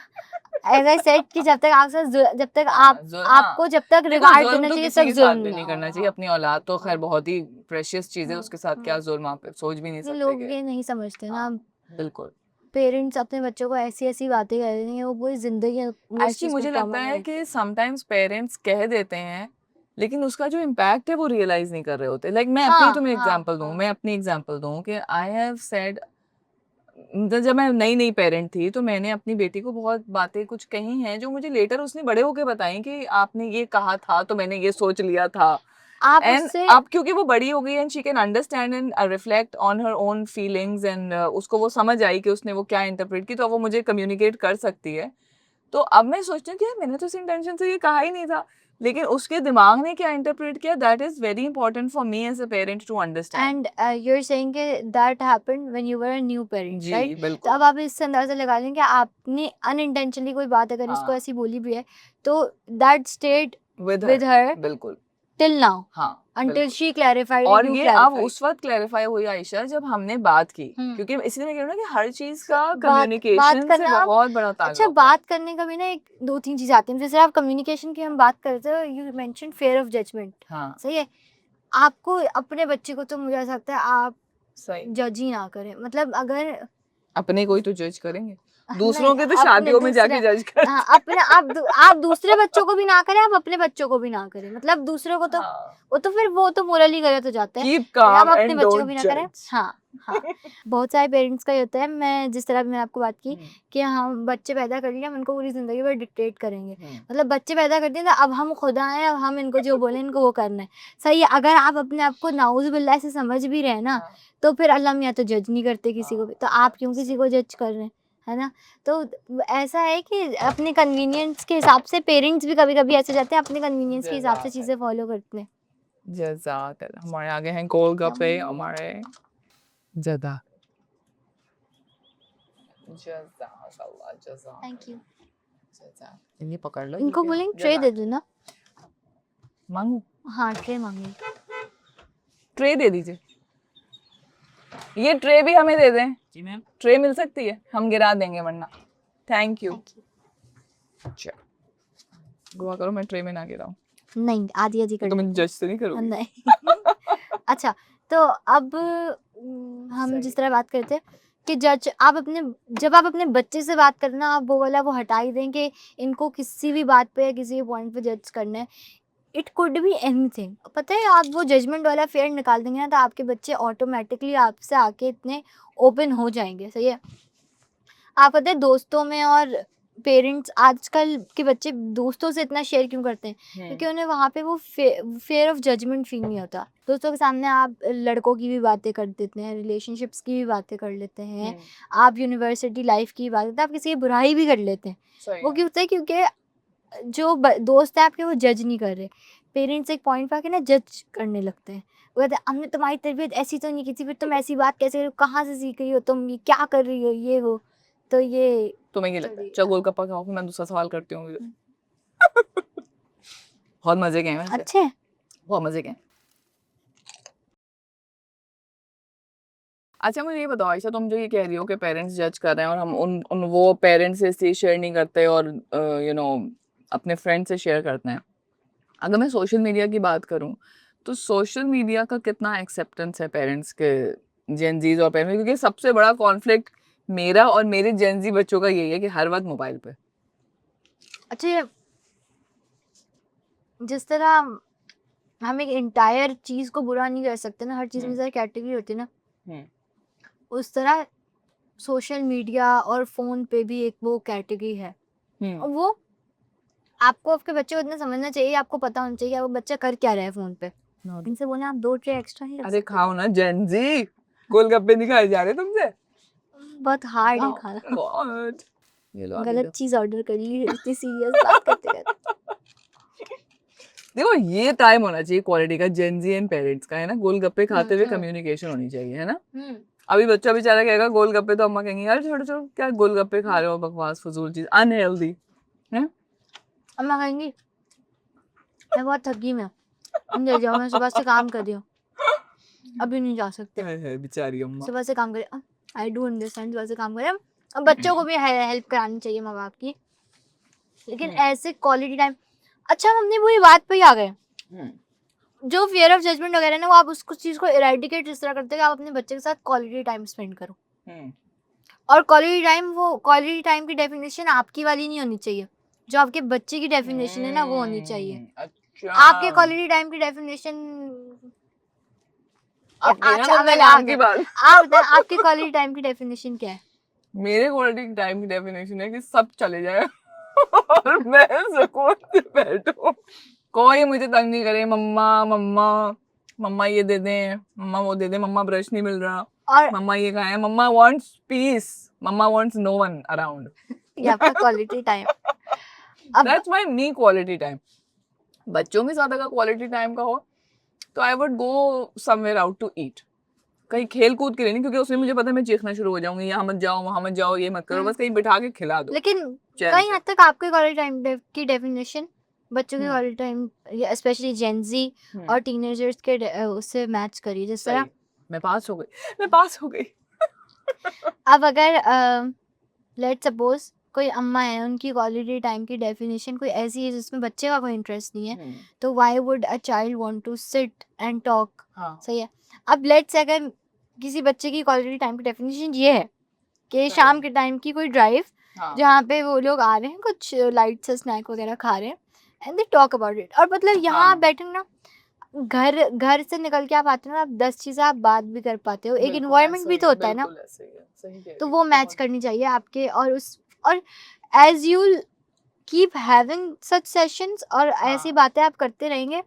एज़ आई सेड कि जब तक हाँ, हाँ। आपको जब तक देखो रिगार्ड ज़ुल्म करना तो चाहिए किसी तब के साथ ज़ुल्म भी ना नहीं हो। करना चाहिए। हाँ, अपनी औलाद तो हाँ, ख़ैर बहुत ही प्रेशियस चीज़ है, हुँ, उसके साथ क्या हुँ। ज़ुल्म आप सोच भी नहीं ये सकते लोग कि ये नहीं समझते ना, हाँ, बिल्कुल। पेरेंट्स अपने बच्चों को ऐसी-ऐसी बातें कर देंगे, वो पूरी ज़िंदगी उस एक्चुअली चीज़ को मुझे लगता ट्रॉमा में है रहते कि हैं। समटाइम्स पेरेंट्स कह देते हैं, लेकिन उसका जो इम्पैक्ट है वो रियलाइज़ नहीं कर रहे होते। लाइक मैं अपनी हाँ, तुम्हें हाँ, एग्ज़ाम्पल दूँ, हाँ। मैं अपनी एग्ज़ाम्पल दूँ कि आई हैव सेड जब मैं नई-नई पेरेंट थी, तो मैंने अपनी बेटी को बहुत बातें कुछ कही हैं, जो मुझे लेटर उसने बड़े होके बताई कि आपने ये कहा था, तो मैंने ये सोच लिया था। आप एंड उससे अब क्योंकि वो बड़ी हो गई and she can understand and reflect on her own feelings and उसको वो समझ आई कि उसने वो क्या इंटरप्रेट की, तो अब वो मुझे कम्युनिकेट कर सकती है। तो अब मैं सोचती हूँ कि यार मैंने तो इस इंटेंशन से ये कहा ही नहीं था, लेकिन उसके दिमाग ने क्या इंटरप्रेट किया, that is very important for me as a parent to understand. And you are saying कि that happened when you were a new parent, right? जी, तो बिल्कुल। अब आप इससे अंदाज़ा लगा लें कि आपने अनइंटेंशनली कोई बात अगर इसको हाँ, ऐसी बोली भी है, तो that stayed with her, with her बिल्कुल। टिल नाउ हाँ, अंटिल बिल्कुल। शी क्लैरिफाइड और एंड यू ये अब क्लैरिफाइड। उस वक़्त क्लैरिफ़ाई हुई आयशा जब हमने बात की, हुँ। क्योंकि इसलिए मैं कह रही हूँ ना कि हर चीज़ स का बात बात कम्युनिकेशन से करना आप बहुत बड़ा अच्छा ताल्लुक है। बात करने का भी ना एक 2-3 चीज़ आती हैं। जैसे आप कम्युनिकेशन की हम बात करते हैं, you mentioned fear of judgment, हाँ, सही है? आपको अपने बच्चे को तो मुझे ऐसा लगता है आप सही। जज ही ना करें। मतलब अगर अपने को ही तो जज करेंगे। नहीं, दूसरों के तो अपने शादियों में दूसरे जाके जज हाँ, करते अपने आप दूसरे बच्चों को भी ना करें, आप अपने बच्चों को भी ना करें। मतलब दूसरों को तो हाँ, वो तो फिर वो तो मोरली गलत हो जाता है। कीप लेकिन आप काम अपने एंड बच्चों को डोंट भी ना करें। जज। हाँ, हाँ। बहुत सारे पेरेंट्स का ये होता है, मैं जिस तरह मैंने आपको बात की हुँ, कि हम बच्चे पैदा कर लिए, हम उनको पूरी ज़िंदगी भर डिक्टेट करेंगे। हुँ, मतलब बच्चे पैदा कर दिए तो अब हम खुदा हैं, अब हम इनको जो बोलें इनको वो करना है। सही है, अगर आप अपने आप को नाउज़ुबिल्लाह से समझ भी रहे हैं ना, हाँ, तो फिर अल्लाह मियाँ तो जज नहीं करते किसी को भी। हाँ, तो बात आप तो क्यों किसी सही। को जज कर रहे हैं, है ना? तो ऐसा है कि अपने कन्वीनियंस के हिसाब से पेरेंट्स भी कभी-कभी ऐसे जाते हैं, अपने कन्वीनियंस के हिसाब से जज़ाक चीज़ें अल्लाह। फ़ॉलो करते हैं। जज़ाकल्लाह। हमारे आगे हैं गोलगप्पे हमारे ज़दा। जज़ाकल्लाह जज़ा थैंक यू। जज़ा। ये पकड़ लो। इनको ठीक है? बोलेंगे ट्रे दे दो ना। मांगू हाँ, ट्रे मांगे। ट्रे दे दीजिए। ये ट्रे भी हमें दे दें। जी मैम। ट्रे मिल सकती है, हम गिरा देंगे वरना। Thank you. Thank you. अच्छा दुआ करो मैं ट्रे में ना गिराऊं। नहीं, आधी-आधी कर तो मैं देते हैं। जज तो नहीं करूंगी। नहीं। अच्छा, तो अब हम सही। जिस तरह बात करते हैं कि जब आप अपने बच्चे से बात करें ना, आप वो वाला वो हटा ही दें कि इनको किसी भी बात पे या किसी भी पॉइंट पे जज करना है। It could be anything. पता है, आप वो जजमेंट वाला फेयर निकाल देंगे ना, तो आपके बच्चे ऑटोमेटिकली आपसे आके इतने ओपन हो जाएँगे, सही है? आप पता है दोस्तों में और पेरेंट्स आजकल के बच्चे दोस्तों से इतना शेयर क्यों करते हैं? क्योंकि उन्हें वहाँ पे वो फेयर ऑफ जजमेंट फील नहीं होता। दोस्तों के सामने आप लड़कों की भी बातें कर देते हैं, रिलेशनशिप्स की भी बातें कर लेते हैं, आप यूनिवर्सिटी लाइफ की बात करते हैं, आप किसी की बुराई भी कर लेते हैं। सही वो है। क्यों होता है? क्योंकि जो दोस्त है आपके वो जज नहीं कर रहे। पेरेंट्स एक पॉइंट पे आके ना जज करने लगते हैं। वो कहते हैं हमने तुम्हारी तरबियत ऐसी तो नहीं की थी, फिर तुम ऐसी बात कैसे कर रही हो, कहाँ से सीख रही हो तुम, ये क्या कर रही हो, ये वो। तो ये तुम्हें ये लगता है? चलिए। चलो गोलगप्पा खाओ, फिर मैं दूसरा सवाल करती हूँ। बहुत मजे के हैं वैसे। अच्छे हैं। बहुत मजे के हैं। अच्छा मुझे ये बताओ आयशा, तुम जो ये कह रही हो कि पेरेंट्स जज कर रहे हैं और हम उन वो पेरेंट्स से इसलिए शेयर नहीं करते और अपने फ्रेंड से शेयर करते हैं। अगर मैं सोशल मीडिया की बात करूं तो सोशल मीडिया का कितना एक्सेप्टेंस है पेरेंट्स के, जेन जीज और पेरेंट्स, क्योंकि सबसे बड़ा कॉन्फ्लिक्ट मेरा और मेरे जेन जी बच्चों का यही है कि हर वक्त मोबाइल पे। अच्छा, ये जिस तरह हम एक एंटायर चीज़ को बुरा नहीं कर सकते ना, हर चीज़ में ज़रा कैटेगरी होती है ना, उस तरह सोशल मीडिया और फ़ोन पे भी एक वो कैटेगरी है। और वो आपको आपके बच्चे को इतना समझना चाहिए, आपको पता होना चाहिए वो बच्चा कर क्या रहा है फ़ोन पे। इनसे बोले आप 2 ट्रे एक्स्ट्रा नहीं रख अरे सकते? खाओ ना जेन जी, गोलगप्पे नहीं खाए जा रहे तुमसे। बहुत हार्ड है Oh खाना। God. ये लो आगे गलत दो। चीज़ ऑर्डर कर ली इतनी सीरियस बात करते-करते। देखो ये टाइम होना चाहिए क्वालिटी का, जेन जी एंड पेरेंट्स का, है ना। गोलगप्पे खाते हुए कम्युनिकेशन होनी चाहिए, है ना। अभी बच्चा बेचारा कहेगा गोलगप्पे, तो अम्मा कहेंगी यार छोड़ो छोड़ो, क्या गोलगप्पे खा रहे हो, बकवास फजूल चीज, अनहेल्दी है। अम्मा कहेंगी मैं बहुत थकी मैं, अंदर जाओ, मैं सुबह से काम कर रही हूँ, अभी नहीं जा सकते। है बेचारी अम्मा। सुबह से काम करें, आई डू अंडरस्टैंड, सुबह से काम करें। अब बच्चों को भी हेल्प करानी चाहिए माँ बाप की, लेकिन ऐसे क्वालिटी टाइम। अच्छा, हम अपनी पूरी बात पे ही आ गए। जो फियर ऑफ जजमेंट वगैरह ना, वो आप उसको चीज़ को इरेडिकेट इस तरह करते हैं कि आप अपने बच्चे के साथ क्वालिटी टाइम स्पेंड करो। और क्वालिटी टाइम की डेफिनेशन आपकी वाली नहीं होनी चाहिए, जो आपके बच्चे की डेफिनेशन है ना वो होनी चाहिए। अच्छा आपके क्वालिटी टाइम की डेफिनेशन अब की ना अच्छा, तुमने मैं काम की बात। आप बताएं आपकी क्वालिटी टाइम की डेफिनेशन क्या है? मेरे क्वालिटी टाइम की डेफिनेशन है कि सब चले जाए और मैं सुकून से बैठूं, कोई मुझे तंग नहीं करे। मम्मा मम्मा मम्मा ये दे दें, मम्मा वो दे दें, मम्मा ब्रश नहीं मिल रहा, और मम्मा ये खाएं, mumma wants peace, mumma wants no one around. ये आपका क्वालिटी टाइम। अब that's my me quality time. बच्चों के साथ अगर क्वालिटी टाइम का हो तो I would go somewhere out to eat, कहीं खेल कूद के लिए नहीं, क्योंकि उसमें मुझे पता है मैं चीखना शुरू हो जाऊंगी, यहाँ मत जाओ वहां मत जाओ ये मत करो, बस कहीं बिठा के खिला दो लेकिन चैन कहीं से। हद तक आपके क्वालिटी टाइम की डेफिनेशन बच्चों की क्वालिटी टाइम, स्पेशली जेनजी और टीनेजर्स के उससे मैच करिए। जिस तरह सही, मैं पास हो गई, मैं पास हो गई। अब अगर लेट्स सपोज कोई अम्मा है, उनकी क्वालिटी टाइम की डेफिनेशन कोई ऐसी है जिसमें बच्चे का कोई इंटरेस्ट नहीं है, तो why would a child want to sit and talk? सही है। अब लेट्स अगर किसी बच्चे की क्वालिटी टाइम की डेफिनेशन ये है कि शाम के टाइम की कोई ड्राइव, जहाँ पे वो लोग आ रहे हैं, कुछ लाइट से स्नैक वगैरह खा रहे हैं, and they talk about it. और मतलब यहाँ आप बैठे ना, घर घर से निकल के आप आते हो ना, आप 10 चीज़ें आप बात भी कर पाते हो, एक इन्वायरमेंट भी तो होता है ना, तो वो मैच करनी चाहिए आपके और as you keep having such sessions और ऐसी बातें आप करते रहेंगे,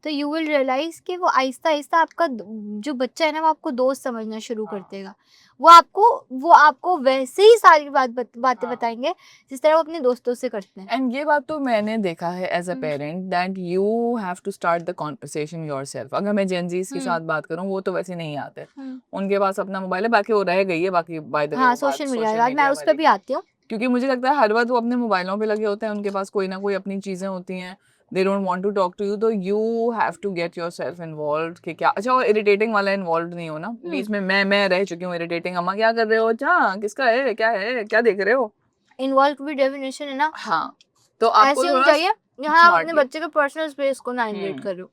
तो यू विल रियलाइज कि वो आहिस्ता आहिस्ता आपका जो बच्चा है ना वो आपको दोस्त समझना शुरू कर देगा। वो आपको वैसे ही सारी बातें हाँ। बताएंगे जिस तरह वो अपने दोस्तों से करते हैं। एंड ये बात तो मैंने देखा है as a hmm, parent that you have to start the conversation yourself. अगर मैं जेनजीज के हम्म, साथ बात करूं, वो तो वैसे नहीं आते, हम्म। उनके पास अपना मोबाइल है, बाकी वो रह गई है, बाकी बाय द वे हाँ, वो बात सोशल मीडिया सोशल बाद मैं मीडिया उस पर वाली। भी आती हूँ। क्योंकि मुझे लगता है हर वक्त वो अपने मोबाइलों पे लगे होते हैं, उनके पास कोई ना कोई अपनी चीजें होती हैं, they don't want to talk to you, तो you have to get yourself involve कि क्या। अच्छा, वो इरिटेटिंग वाला इन्वॉल्व नहीं हो ना, बीच में मैं रह चुकी हूँ इरिटेटिंग, अम्मा क्या कर रहे हो, अच्छा किसका है, क्या देख रहे हो। इन्वॉल्व की भी डेफिनेशन है ना, हाँ, तो आपको ऐसी होनी थोड़ा चाहिए यहाँ आप अपने स्मार्टली, बच्चे के पर्सनल स्पेस को ना इन्वेट हम्म, करो।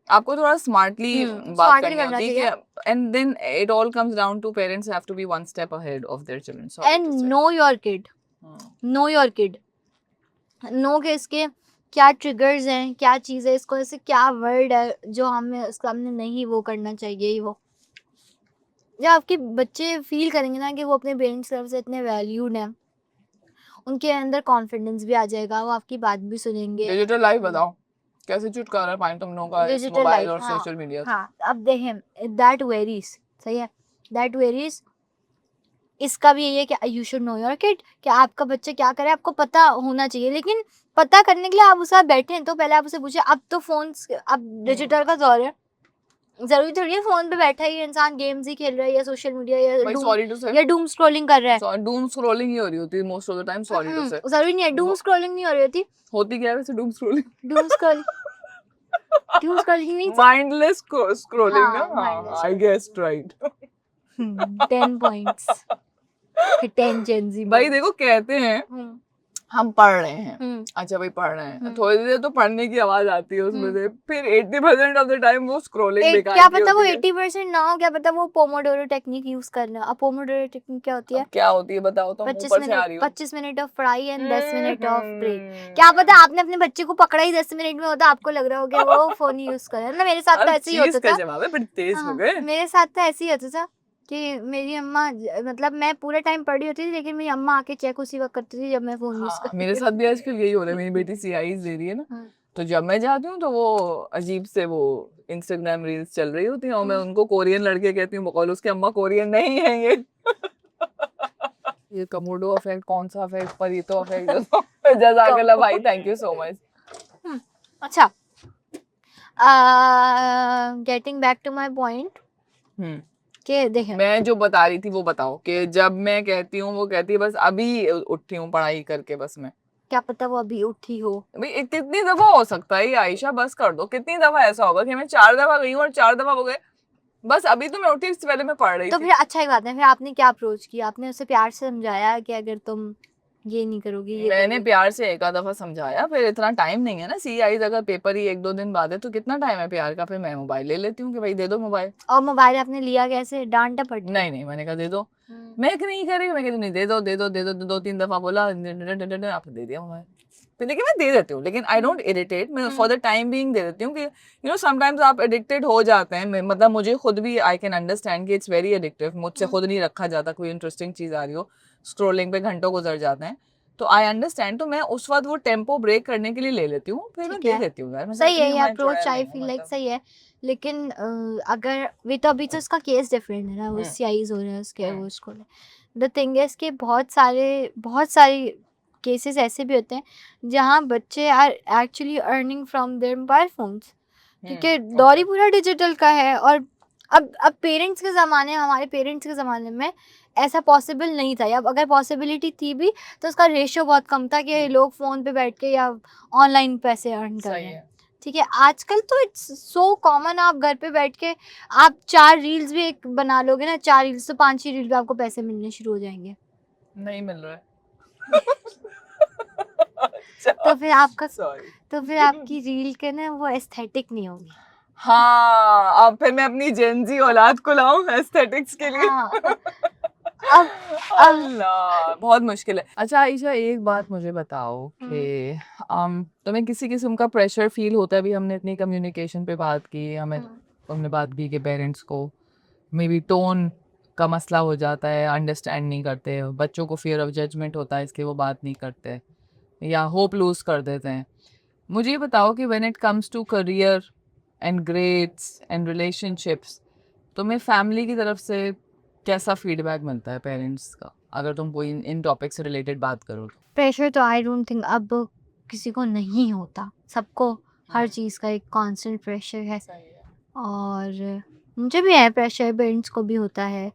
आपको थोड़ा स्मार्टली बात स्मार्टली करनी करना होती है चाहिए। कि and then it all comes down to parents have to be one step ahead of their children, sorry and to say. Know your kid, know your kid, know के इसके क्या ट्रिगर्स हैं, क्या चीज़ है, इसको ऐसे क्या वर्ड है जो हमें उसका हमने नहीं वो करना चाहिए। वो जब आपके बच्चे फील करेंगे ना कि वो अपने पेरेंट्स की तरफ से इतने वैल्यूड हैं, उनके अंदर कॉन्फिडेंस भी आ जाएगा, वो आपकी बात भी सुनेंगे। डिजिटल लाइफ बताओ, कैसे छुटकारा पाएं तुम लोगों का इस डिजिटल मोबाइल लाइफ, और हाँ सोशल मीडिया से? हाँ, अब देखें दैट वेरीज, सही है, दैट वेरीज। इसका भी यही है कि you should know your kid, कि आपका बच्चा क्या करे आपको पता होना चाहिए, लेकिन पता करने के लिए आप उसके साथ बैठे हैं तो पहले आप उसे पूछे। अब तो फोन, अब डिजिटल का दौर है, जरूरी थोड़ी है फोन पे बैठा ही इंसान गेम्स ही खेल रहा है या सोशल मीडिया भाई सॉरी टू से, या डूम स्क्रॉलिंग कर रहा है। डूम स्क्रॉलिंग ही हो रही होती है most of the time, sorry to say. जरूरी नहीं है, डूम स्क्रॉलिंग नहीं हो रही होती। होती क्या है वैसे doom scrolling? Doom scrolling, doom scrolling means, mindless scrolling ना, हाँ, हाँ माइंडलेस। आई गेस्ड राइट। 10 पॉइंट्स, 10 जेंजी भाई देखो, कहते हैं हम्म, हम पढ़ रहे हैं, हम्म, अच्छा भाई पढ़ रहे हैं, हम्म, थोड़ी देर तो पढ़ने की आवाज आती है उसमें से, फिर 80% ऑफ द टाइम वो स्क्रॉलिंग बेकार क्या की पता वो होती है। 80% ना हो, क्या पता वो पोमोडोरो टेक्निक यूज कर रहे हो। अब पोमोडोरो टेक्निक क्या होती है? अब क्या होती है बताओ, तो 25 ऊपर से आ मिनट रही हो। 25 मिनट ऑफ पढ़ाई एंड 10 मिनट ऑफ ब्रेक। क्या पता आपने अपने बच्चे को पकड़ा ही 10 मिनट में होता, आपको लग रहा हो कि वो फोन यूज कर रहा है ना। मेरे साथ तो हर ऐसे ही चीज होता का था। जवाब है, बड़ी तेज हो हाँ, गए। मेरे साथ तो ऐसे ही होता था कि मेरी अम्मा मतलब मैं पूरे टाइम पढ़ी होती थी, लेकिन मेरी अम्मा आके चेक उसी वक्त करती थी जब मैं फोन यूज हाँ, कर मेरे रही साथ भी आजकल यही हो रहा है, मेरी बेटी सीआईज दे रही है ना, हूँ। तो जब मैं जाती हूँ तो वो अजीब से वो इंस्टाग्राम रील्स चल रही होती हैं, और मैं हम्म। उनको कोरियन लड़के कहती हूँ, बकौल उसके अम्मा कोरियन नहीं है ये। ये कमोडो इफेक्ट कौन सा इफेक्ट, परीतो इफेक्ट। जज़ाकल्लाह भाई, थैंक यू सो मच। अच्छा, getting back to my point hmm, कि देखें, मैं जो बता रही थी वो बताओ, कि जब मैं कहती हूँ, वो कहती है बस अभी उठी हूँ पढ़ाई करके, बस मैं, क्या पता वो अभी उठी हो। भाई कितनी दफा हो सकता है ये आयशा, बस कर दो, कितनी दफा ऐसा होगा कि मैं 4 दफा गई हूँ और 4 दफा हो गए, बस अभी तो मैं उठी, इससे पहले मैं पढ़ रही तो थी। फिर अच्छा ही बात है, फिर आपने क्या अप्रोच किया? आपने उसे प्यार से समझाया कि अगर तुम ये नहीं करोगी ये मैंने करोगी? प्यार से एक आध दफा समझाया, फिर इतना टाइम नहीं है ना, सीआईज अगर पेपर ही 1-2 दिन बाद है तो कितना टाइम है प्यार का, फिर मैं मोबाइल ले लेती हूँ कि भाई दे दो मोबाइल। और मोबाइल आपने लिया कैसे? डांटा पड़ के? नहीं नहीं, मैंने कहा दे दो, हम्म, मैं नहीं कह रही, मैं कहती नहीं, दे दो दे दो दे दो, 2-3 दफा बोला, आपने दे दिया मोबाइल, फिर लेकिन मैं दे देती हूँ, लेकिन आई डोंट इरिटेट, मैं for the time being they देती हूँ कि यू नो समटाइम्स आप एडिक्टेड हो जाते हैं, मतलब मुझे खुद भी आई कैन अंडरस्टैंड कि इट्स वेरी एडिक्टिव, मुझसे खुद नहीं रखा जाता, कोई इंटरेस्टिंग चीज आ रही हो, स्क्रोलिंग पे घंटों गुजर जाते हैं, तो आई अंडरस्टैंड, तो मैं उस वक्त वो टेम्पो ब्रेक करने के लिए ले लेती हूँ, फिर मैं ठीक दे है, देती हूँ यार, मैं सही है, इतनी ये मैं अप्रोच चुड़ैल आई नहीं हूँ फील लाइक मतलब। सही है। लेकिन अगर वे तो अभी तो उसका केस डिफरेंट है ना, वो सीआईज हो रहा है उसके, वो उसको द थिंग इज कि बहुत सारे केसेस ऐसे भी होते हैं जहाँ बच्चे are actually earning from their mobile phones, क्योंकि दौर ही पूरा डिजिटल का है। और अब पेरेंट्स के ज़माने, हमारे पेरेंट्स के ज़माने में ऐसा पॉसिबल नहीं था, या अगर पॉसिबिलिटी थी भी तो उसका रेशियो बहुत कम था कि लोग फ़ोन पे बैठ के या ऑनलाइन पैसे अर्न कर रहे सही हैं। है, ठीक है, आजकल तो इट्स सो कॉमन, आप घर पे बैठ के आप 4 रील्स भी एक बना लोगे ना, 4 रील्स तो 5 ही रील पे आपको पैसे मिलने शुरू हो जाएंगे। नहीं मिल रहा है। तो फिर आपका सॉरी। तो फिर आपकी रील के ना वो एस्थेटिक नहीं होगी। हाँ, अब फिर मैं अपनी जेनजी औलाद को लाऊं एस्थेटिक्स के लिए। हाँ, अब अल्लाह, बहुत मुश्किल है। अच्छा आयशा, एक बात मुझे बताओ कि तुम्हें किसी किस्म का प्रेशर फील होता है? अभी हमने इतनी कम्युनिकेशन पे बात की, हमने बात की कि पेरेंट्स को मे बी टोन का मसला हो जाता है, अंडरस्टैंड नहीं करते, बच्चों को फियर ऑफ जजमेंट होता है इसलिए वो बात नहीं करते या होप लूज कर देते हैं। मुझे ये बताओ कि when it comes to career and grades and relationships, तुम्हें फैमिली की तरफ से कैसा फीडबैक मिलता है पेरेंट्स का, अगर तुम कोई इन टॉपिक से रिलेटेड बात करो तो? प्रेशर तो आई डोंट थिंक अब किसी को नहीं होता, सबको हर चीज़ का एक कांस्टेंट प्रेशर है। और मुझे भी है प्रेशर, पेरेंट्स को भी होता है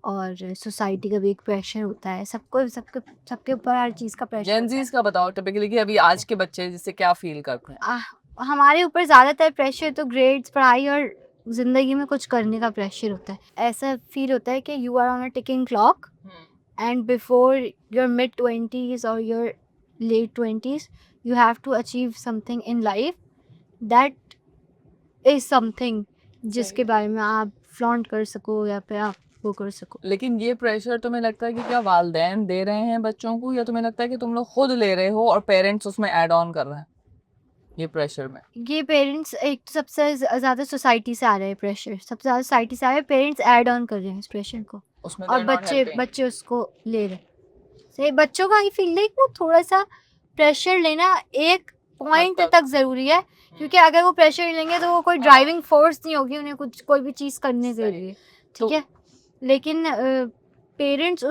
और सोसाइटी का भी एक प्रेशर होता है, सबको सबके सबके ऊपर हर चीज़ का प्रेशर होता है। जेनजीज का बताओ टिपिकली कि अभी आज के बच्चे जिससे क्या फील करते हैं? हमारे ऊपर ज़्यादातर प्रेशर तो ग्रेड्स, पढ़ाई और ज़िंदगी में कुछ करने का प्रेशर होता है। ऐसा फील होता है कि you are on a ticking clock and before your mid 20s or your late 20s you have to achieve something in life that is something जिसके बारे में आप फ्लॉन्ट कर सको या फिर आप वो कर सको। लेकिन ये प्रेशर तुम्हें लगता है कि क्या वालिदैन दे रहे हैं बच्चों को, या तुम्हें लगता है कि तुम लोग खुद ले रहे हो और पेरेंट्स उसमें ऐड ऑन कर रहे हैं ये प्रेशर में? ये पेरेंट्स, एक तो सबसे ज़्यादा सोसाइटी से आ रहा है प्रेशर, सबसे ज़्यादा सोसाइटी से आ रहा है, पेरेंट्स ऐड ऑन कर रहे हैं इस प्रेशर को उसमें और they're not helping. बच्चे उसको ले रहे हैं। सही, बच्चों का आई फील लाइक वो थोड़ा सा प्रेशर लेना एक पॉइंट तक। तक ज़रूरी है, क्योंकि अगर वो प्रेशर लेंगे तो वो कोई ड्राइविंग फोर्स नहीं होगी उन्हें कुछ कोई भी चीज़ करने के लिए, तो- ठीक है। लेकिन पेरेंट्स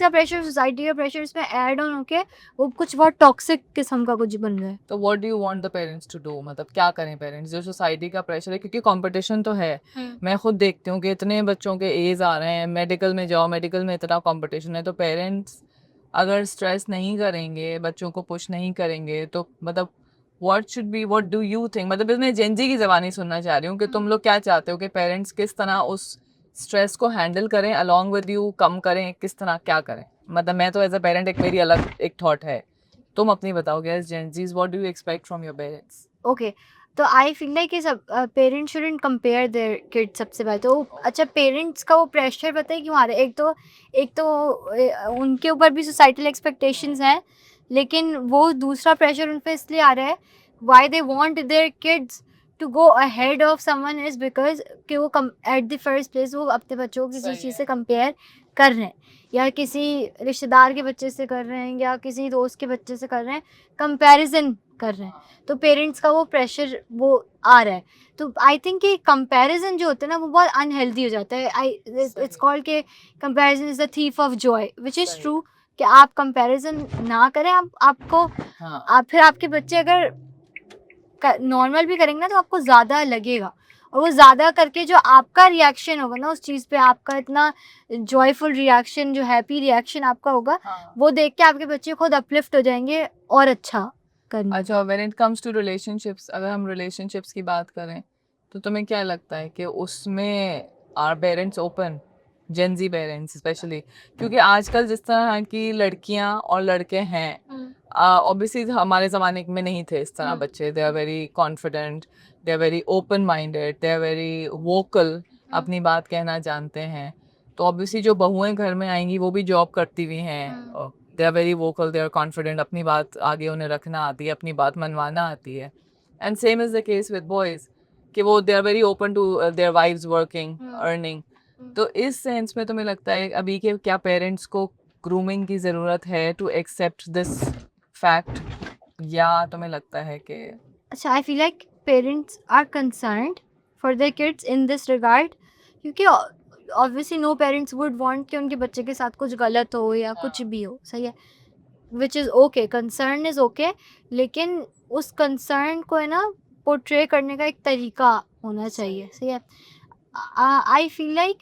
का प्रेशर, सोसाइटी का प्रेशर इसमें ऐड ऑन होके वो कुछ बहुत टॉक्सिक किस्म का कुछ बन रहा है। तो what do you want the parents to do, मतलब क्या करें पेरेंट्स? जो सोसाइटी का प्रेशर है, क्योंकि कंपटीशन तो है, मैं खुद देखती हूँ कि इतने बच्चों के एज आ रहे हैं, मेडिकल में जाओ, मेडिकल में इतना कंपटीशन है, तो पेरेंट्स अगर स्ट्रेस नहीं करेंगे, बच्चों को पुश नहीं करेंगे, तो मतलब व्हाट डू यू थिंक, मतलब इसमें जेनजी की ज़बानी सुनना चाह रही हूँ कि तुम लोग क्या चाहते हो कि पेरेंट्स किस तरह उस स्ट्रेस को हैंडल करें, अलॉन्ग विद यू कम करें, किस तरह क्या करें? मतलब मैं तो एज अ पेरेंट एक मेरी अलग एक थॉट है, तुम अपनी बताओगे as Gen Zs, what do you expect from your parents? Okay, तो आई फील लाइक कि सब parents shouldn't compare their kids. सबसे पहले तो अच्छा, पेरेंट्स का वो प्रेशर पता है क्यों आ रहा है? एक तो उनके ऊपर भी सोसाइटल एक्सपेक्टेशंस हैं, लेकिन वो दूसरा प्रेशर उन पे इसलिए आ रहा है, why they want their kids to go ahead of someone is because कि वो एट द फर्स्ट प्लेस वो अपने बच्चों को किसी सही चीज़ है। से कंपेयर कर रहे हैं, या किसी रिश्तेदार के बच्चे से कर रहे हैं, या किसी दोस्त के बच्चे से कर रहे हैं, कंपैरिजन कर रहे हैं। तो पेरेंट्स का वो प्रेशर वो आ रहा है। तो आई थिंक कि कंपैरिजन जो होता है ना वो बहुत अनहेल्दी हो जाता है। इट्स कॉल्ड के comparison is the thief of Joy, which is सही। ट्रू कि आप कंपैरिजन ना करें। आपको हाँ, आप फिर आपके बच्चे अगर नॉर्मल भी करेंगे ना तो आपको ज़्यादा लगेगा, और वो ज़्यादा करके जो आपका रिएक्शन होगा ना उस चीज़ पे, आपका इतना जॉयफुल रिएक्शन, जो हैप्पी रिएक्शन आपका होगा, हाँ। वो देख के आपके बच्चे खुद अपलिफ्ट हो जाएंगे और अच्छा करने। अच्छा, when it comes to relationships, अगर हम रिलेशनशिप्स की बात करें, तो तुम्हें क्या लगता है कि उसमें are parents open, Gen Z parents specially, क्योंकि आजकल जिस तरह की लड़कियां और लड़के हैं, ऑब्वियसली हमारे ज़माने में नहीं थे इस तरह बच्चे, they are very confident, they are very open minded, they are very vocal, अपनी बात कहना जानते हैं। तो ऑब्वियसली जो बहुएं घर में आएंगी वो भी जॉब करती हुई हैं, they are very vocal, they are confident, अपनी बात आगे उन्हें रखना आती है, अपनी बात मनवाना आती है। And same is the case with boys कि वो they are very open to their wives working, earning. तो इस सेंस में तुम्हें लगता है अभी के क्या पेरेंट्स को ग्रूमिंग की ज़रूरत है टू एक्सेप्ट दिस फैक्ट, या तुम्हें लगता है कि अच्छा, I feel like parents are concerned for their kids in this regard, क्योंकि obviously no parents would want कि उनके बच्चे के साथ कुछ गलत हो या कुछ भी हो, सही है, which is okay, concern is okay, लेकिन उस कंसर्न को है ना पोर्ट्रे करने का एक तरीका होना चाहिए, सही है। आई फील लाइक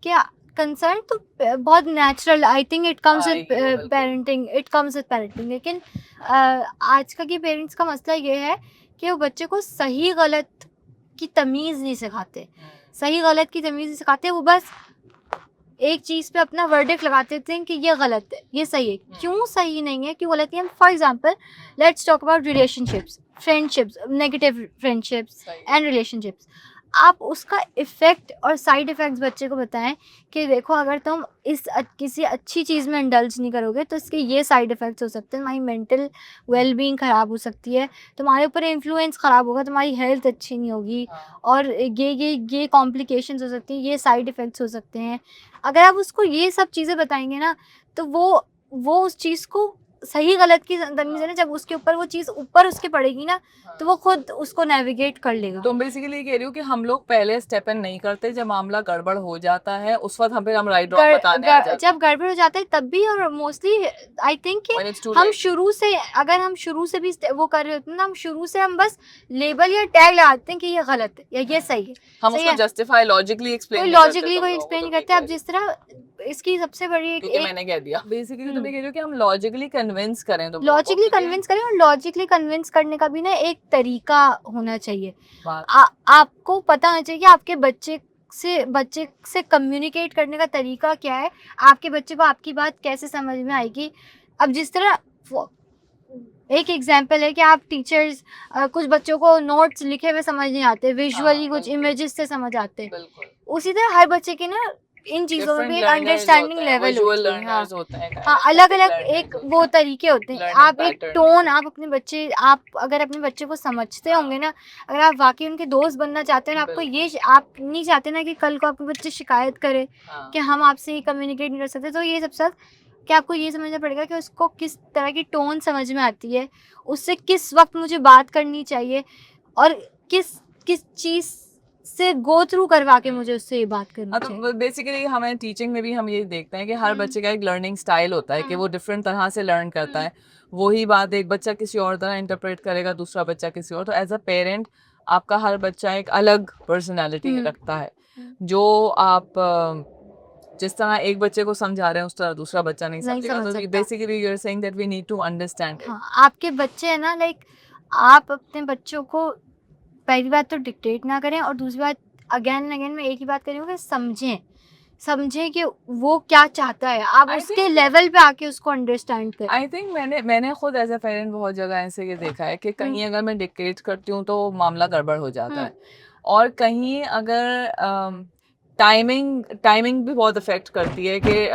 क्या कंसर्न तो बहुत natural, I think it comes हाँ, विद ये बिल्कुल। पेरेंटिंग, लेकिन आजकल के पेरेंट्स का मसला ये है कि वो बच्चे को सही गलत की तमीज़ नहीं सिखाते, सही गलत की तमीज़ नहीं सिखाते, वो बस एक चीज़ पे अपना वर्डिक्ट लगा देते हैं कि ये गलत है, ये सही है, क्यों सही नहीं है, क्यों गलत है। For example let's talk about relationships, friendships, negative friendships and relationships. आप उसका इफ़ेक्ट और साइड इफ़ेक्ट्स बच्चे को बताएं कि देखो अगर तुम किसी अच्छी चीज़ में इंडल्ज नहीं करोगे तो इसके ये साइड इफ़ेक्ट्स हो सकते हैं, तुम्हारी मेंटल वेलबींग ख़राब हो सकती है, तुम्हारे ऊपर इन्फ्लुएंस ख़राब होगा, तुम्हारी हेल्थ अच्छी नहीं होगी, और ये कॉम्प्लिकेशंस हो सकती हैं, ये साइड इफ़ेक्ट्स हो सकते हैं। अगर आप उसको ये सब चीज़ें बताएंगे ना तो वो उस चीज़ को सही गलत की तमीज है ना, जब उसके ऊपर वो चीज ऊपर उसके पड़ेगी ना, तो वो खुद उसको नेविगेट कर लेगा। तुम बेसिकली कह रही हो कि हम लोग पहले स्टेप इन नहीं करते, जब मामला गड़बड़ हो जाता है उस वक्त हम राइट रॉन्ग बताने आ जाते जब गड़बड़ हो जाता है तब भी, और मोस्टली आई थिंक कि When it's too हम late. शुरू से, अगर हम शुरू से भी वो कर रहे होते हैं ना, हम शुरू से हम बस लेबल या टैग लगाते हैं कि ये गलत है या ये सही है। हम सही उसको है, जस्टिफाई लॉजिकली एक्सप्लेन कोई नहीं करते लॉजिकली तुम कोई लोगों को, एक्सप्लेन नहीं तुम ये करते। कह अब रही हो। जिस तरह इसकी सबसे बड़ी क्योंकि मैंने कह दिया बेसिकली तुम ये कह रही हो कि हम लॉजिकली कन्विंस करें तुम लोगों को, लॉजिकली क्योंकि कन्विंस करें, और लॉजिकली कन्विंस करने का भी ना एक तरीका होना चाहिए। बात आपको पता होना चाहिए कि आपके बच्चे से कम्युनिकेट करने का तरीका क्या है, आपके बच्चे को आपकी बात कैसे समझ में आएगी। अब जिस तरह एक एग्जांपल है कि आप टीचर्स कुछ बच्चों को नोट्स लिखे हुए समझ नहीं आते, विजुअली कुछ बिल्कुल। इमेजेस से समझ आते हैं। बिल्कुल उसी तरह हर बच्चे के ना इन चीज़ों में भी एक अंडरस्टैंडिंग लेवल विजुअल होती है। हाँ लर्नर्स होते हैं, हाँ, अलग अलग एक वो तरीके होते हैं। Learning आप एक pattern टोन, आप अगर अपने बच्चे को समझते होंगे ना, अगर आप वाकई उनके दोस्त बनना चाहते हैं ना, आपको ये आप नहीं चाहते ना कि कल को आपके बच्चे शिकायत करे कि हम आपसे ये कम्युनिकेट नहीं कर सकते, तो ये सबसे कि आपको ये समझना पड़ेगा कि उसको किस तरह की टोन समझ में आती है, उससे किस वक्त मुझे बात करनी चाहिए, और किस किस चीज़ से गो थ्रू करवा के मुझे उससे ये बात करनी चाहिए। तो बेसिकली हमें टीचिंग में भी हम ये देखते हैं कि हर बच्चे का एक लर्निंग स्टाइल होता है कि वो डिफरेंट तरह से लर्न करता है। वही बात एक बच्चा किसी और तरह इंटरप्रेट करेगा, दूसरा बच्चा किसी और। तो एज अ पेरेंट आपका हर बच्चा एक अलग पर्सनालिटी रखता है, जो आप जिस तरह एक बच्चे को समझा रहे हैं उस तरह दूसरा बच्चा नहीं समझेगा। तो basically you are saying that we need to understand. हाँ, आपके बच्चे है ना, लाइक आप अपने बच्चों को पहली बात तो डिक्टेट ना करें, और दूसरी बात अगेन एंड अगेन मैं एक ही बात कर रही हूँ कि समझें कि वो क्या चाहता है, आप उसके लेवल पे आके उसको अंडरस्टैंड करें। आई थिंक मैंने खुद एज अ पेरेंट बहुत जगह ऐसे ये देखा है कि कहीं अगर मैं डिक्टेट करती हूँ तो मामला गड़बड़ हो जाता है, और कहीं अगर टाइमिंग भी बहुत अफेक्ट करती है कि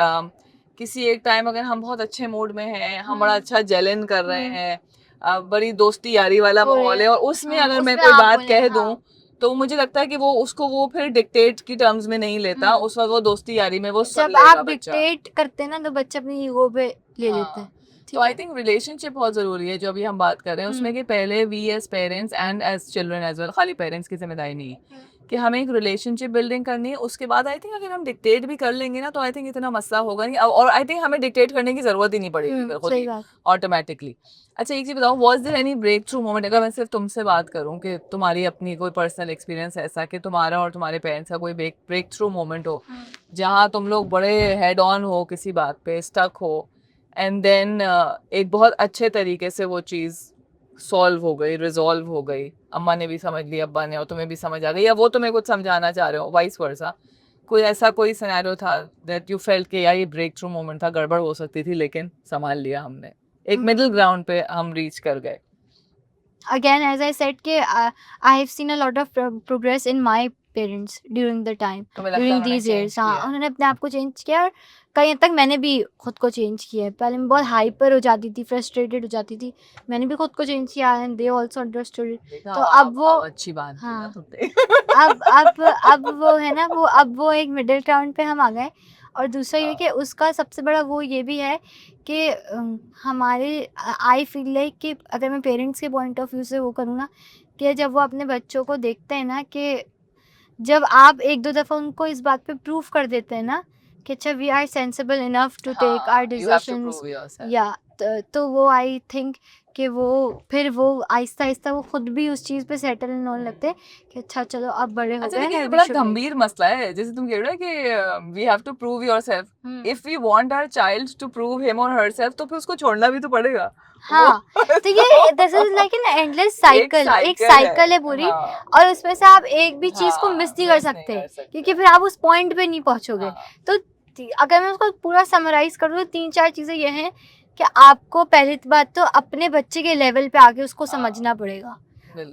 किसी एक टाइम अगर हम बहुत अच्छे मूड में हैं, हम बड़ा अच्छा जेलन कर रहे हैं, बड़ी दोस्ती यारी वाला माहौल है, और उसमें अगर मैं कोई बात कह दूं तो मुझे लगता है कि वो फिर डिक्टेट की टर्म्स में नहीं लेता, उस वक्त वो दोस्ती यारी में वो सुन जब लेगा आप बच्चा। डिक्टेट करते हैं ना, तो बच्चे अपनी ईगो पे ले लेते हैं। तो आई थिंक रिलेशनशिप बहुत जरूरी है जो अभी हम बात कर रहे हैं उसमें, कि पहले we as parents and as children as well, खाली पेरेंट्स की जिम्मेदारी नहीं है कि हमें एक रिलेशनशिप बिल्डिंग करनी है। उसके बाद आई थिंक अगर हम डिक्टेट भी कर लेंगे ना, तो आई थिंक इतना मसला होगा नहीं, और आई थिंक हमें डिक्टेट करने की जरूरत ही नहीं पड़ेगी खुद ही ऑटोमेटिकली। अच्छा एक चीज बताओ, was there any breakthrough moment, अगर मैं सिर्फ तुमसे बात करूं कि तुम्हारी अपनी कोई पर्सनल एक्सपीरियंस ऐसा कि तुम्हारा और तुम्हारे पेरेंट्स का कोई ब्रेक थ्रू मोमेंट हो जहाँ तुम लोग बड़े हेड ऑन हो किसी बात पे, स्टक हो, एंड देन एक बहुत अच्छे तरीके से वो चीज़ सॉल्व हो गई, रिजॉल्व हो गई, अम्मा ने भी समझ ली, अब्बा ने, और तुम्हें भी समझ आ गई, या वो तुम्हें कुछ समझाना चाह रहे हो, वाइस वर्सा, कोई ऐसा कोई सिनेरियो था दैट यू फेल्ट कि यार ये ब्रेक थ्रू मोमेंट था, गड़बड़ हो सकती थी लेकिन संभाल लिया हमने, एक मिडिल ग्राउंड पे हम रीच कर गए? Again, as I said कि I have seen a lot of progress in my parents during the time, during these years। हाँ, उन्होंने अपने आप को चेंज किया, और कहीं हद तक मैंने भी खुद को चेंज किया है। पहले मैं बहुत हाइपर हो जाती थी, फ्रस्ट्रेटेड हो जाती थी, मैंने भी खुद को चेंज किया, and they also understood it. तो अब वो अच्छी बात है हाँ, ना तुमने। अब वो है ना, अब वो एक मिडिल ग्राउंड पे हम आ गए। और दूसरा ये कि उसका सबसे बड़ा वो ये भी है कि हमारे आई फील लाइक कि अगर मैं पेरेंट्स के पॉइंट ऑफ व्यू से वो करूँ ना, कि जब वो अपने बच्चों को देखते हैं ना, कि जब आप एक दो दफ़ा उनको इस बात पे प्रूफ कर देते हैं ना कि अच्छा we are sensible enough to take our decisions, या तो वो आई थिंक कि वो फिर वो आहिस्ता आहिस्ता वो खुद भी उस चीज़ पे सेटल होने लगते हैं कि अच्छा चलो अब बड़े हो अच्छा गए लेकिन ये हैं, बड़ा गंभीर मसला है, जैसे तुम कह रहे हो कि we have to prove yourself. If we want our child to prove him और हरसेल्फ, तो फिर उसको छोड़ना भी तो पड़ेगा। हाँ, तो ये this is like an endless cycle, एक साइकिल है पूरी, और उसमें से आप एक भी चीज़ को मिस नहीं कर सकते, क्योंकि फिर आप उस पॉइंट पे नहीं पहुंचोगे। तो अगर मैं उसको पूरा समराइज करूँ तो 3-4 चीज़ें ये हैं कि आपको पहली बात तो अपने बच्चे के लेवल पे आके उसको समझना पड़ेगा,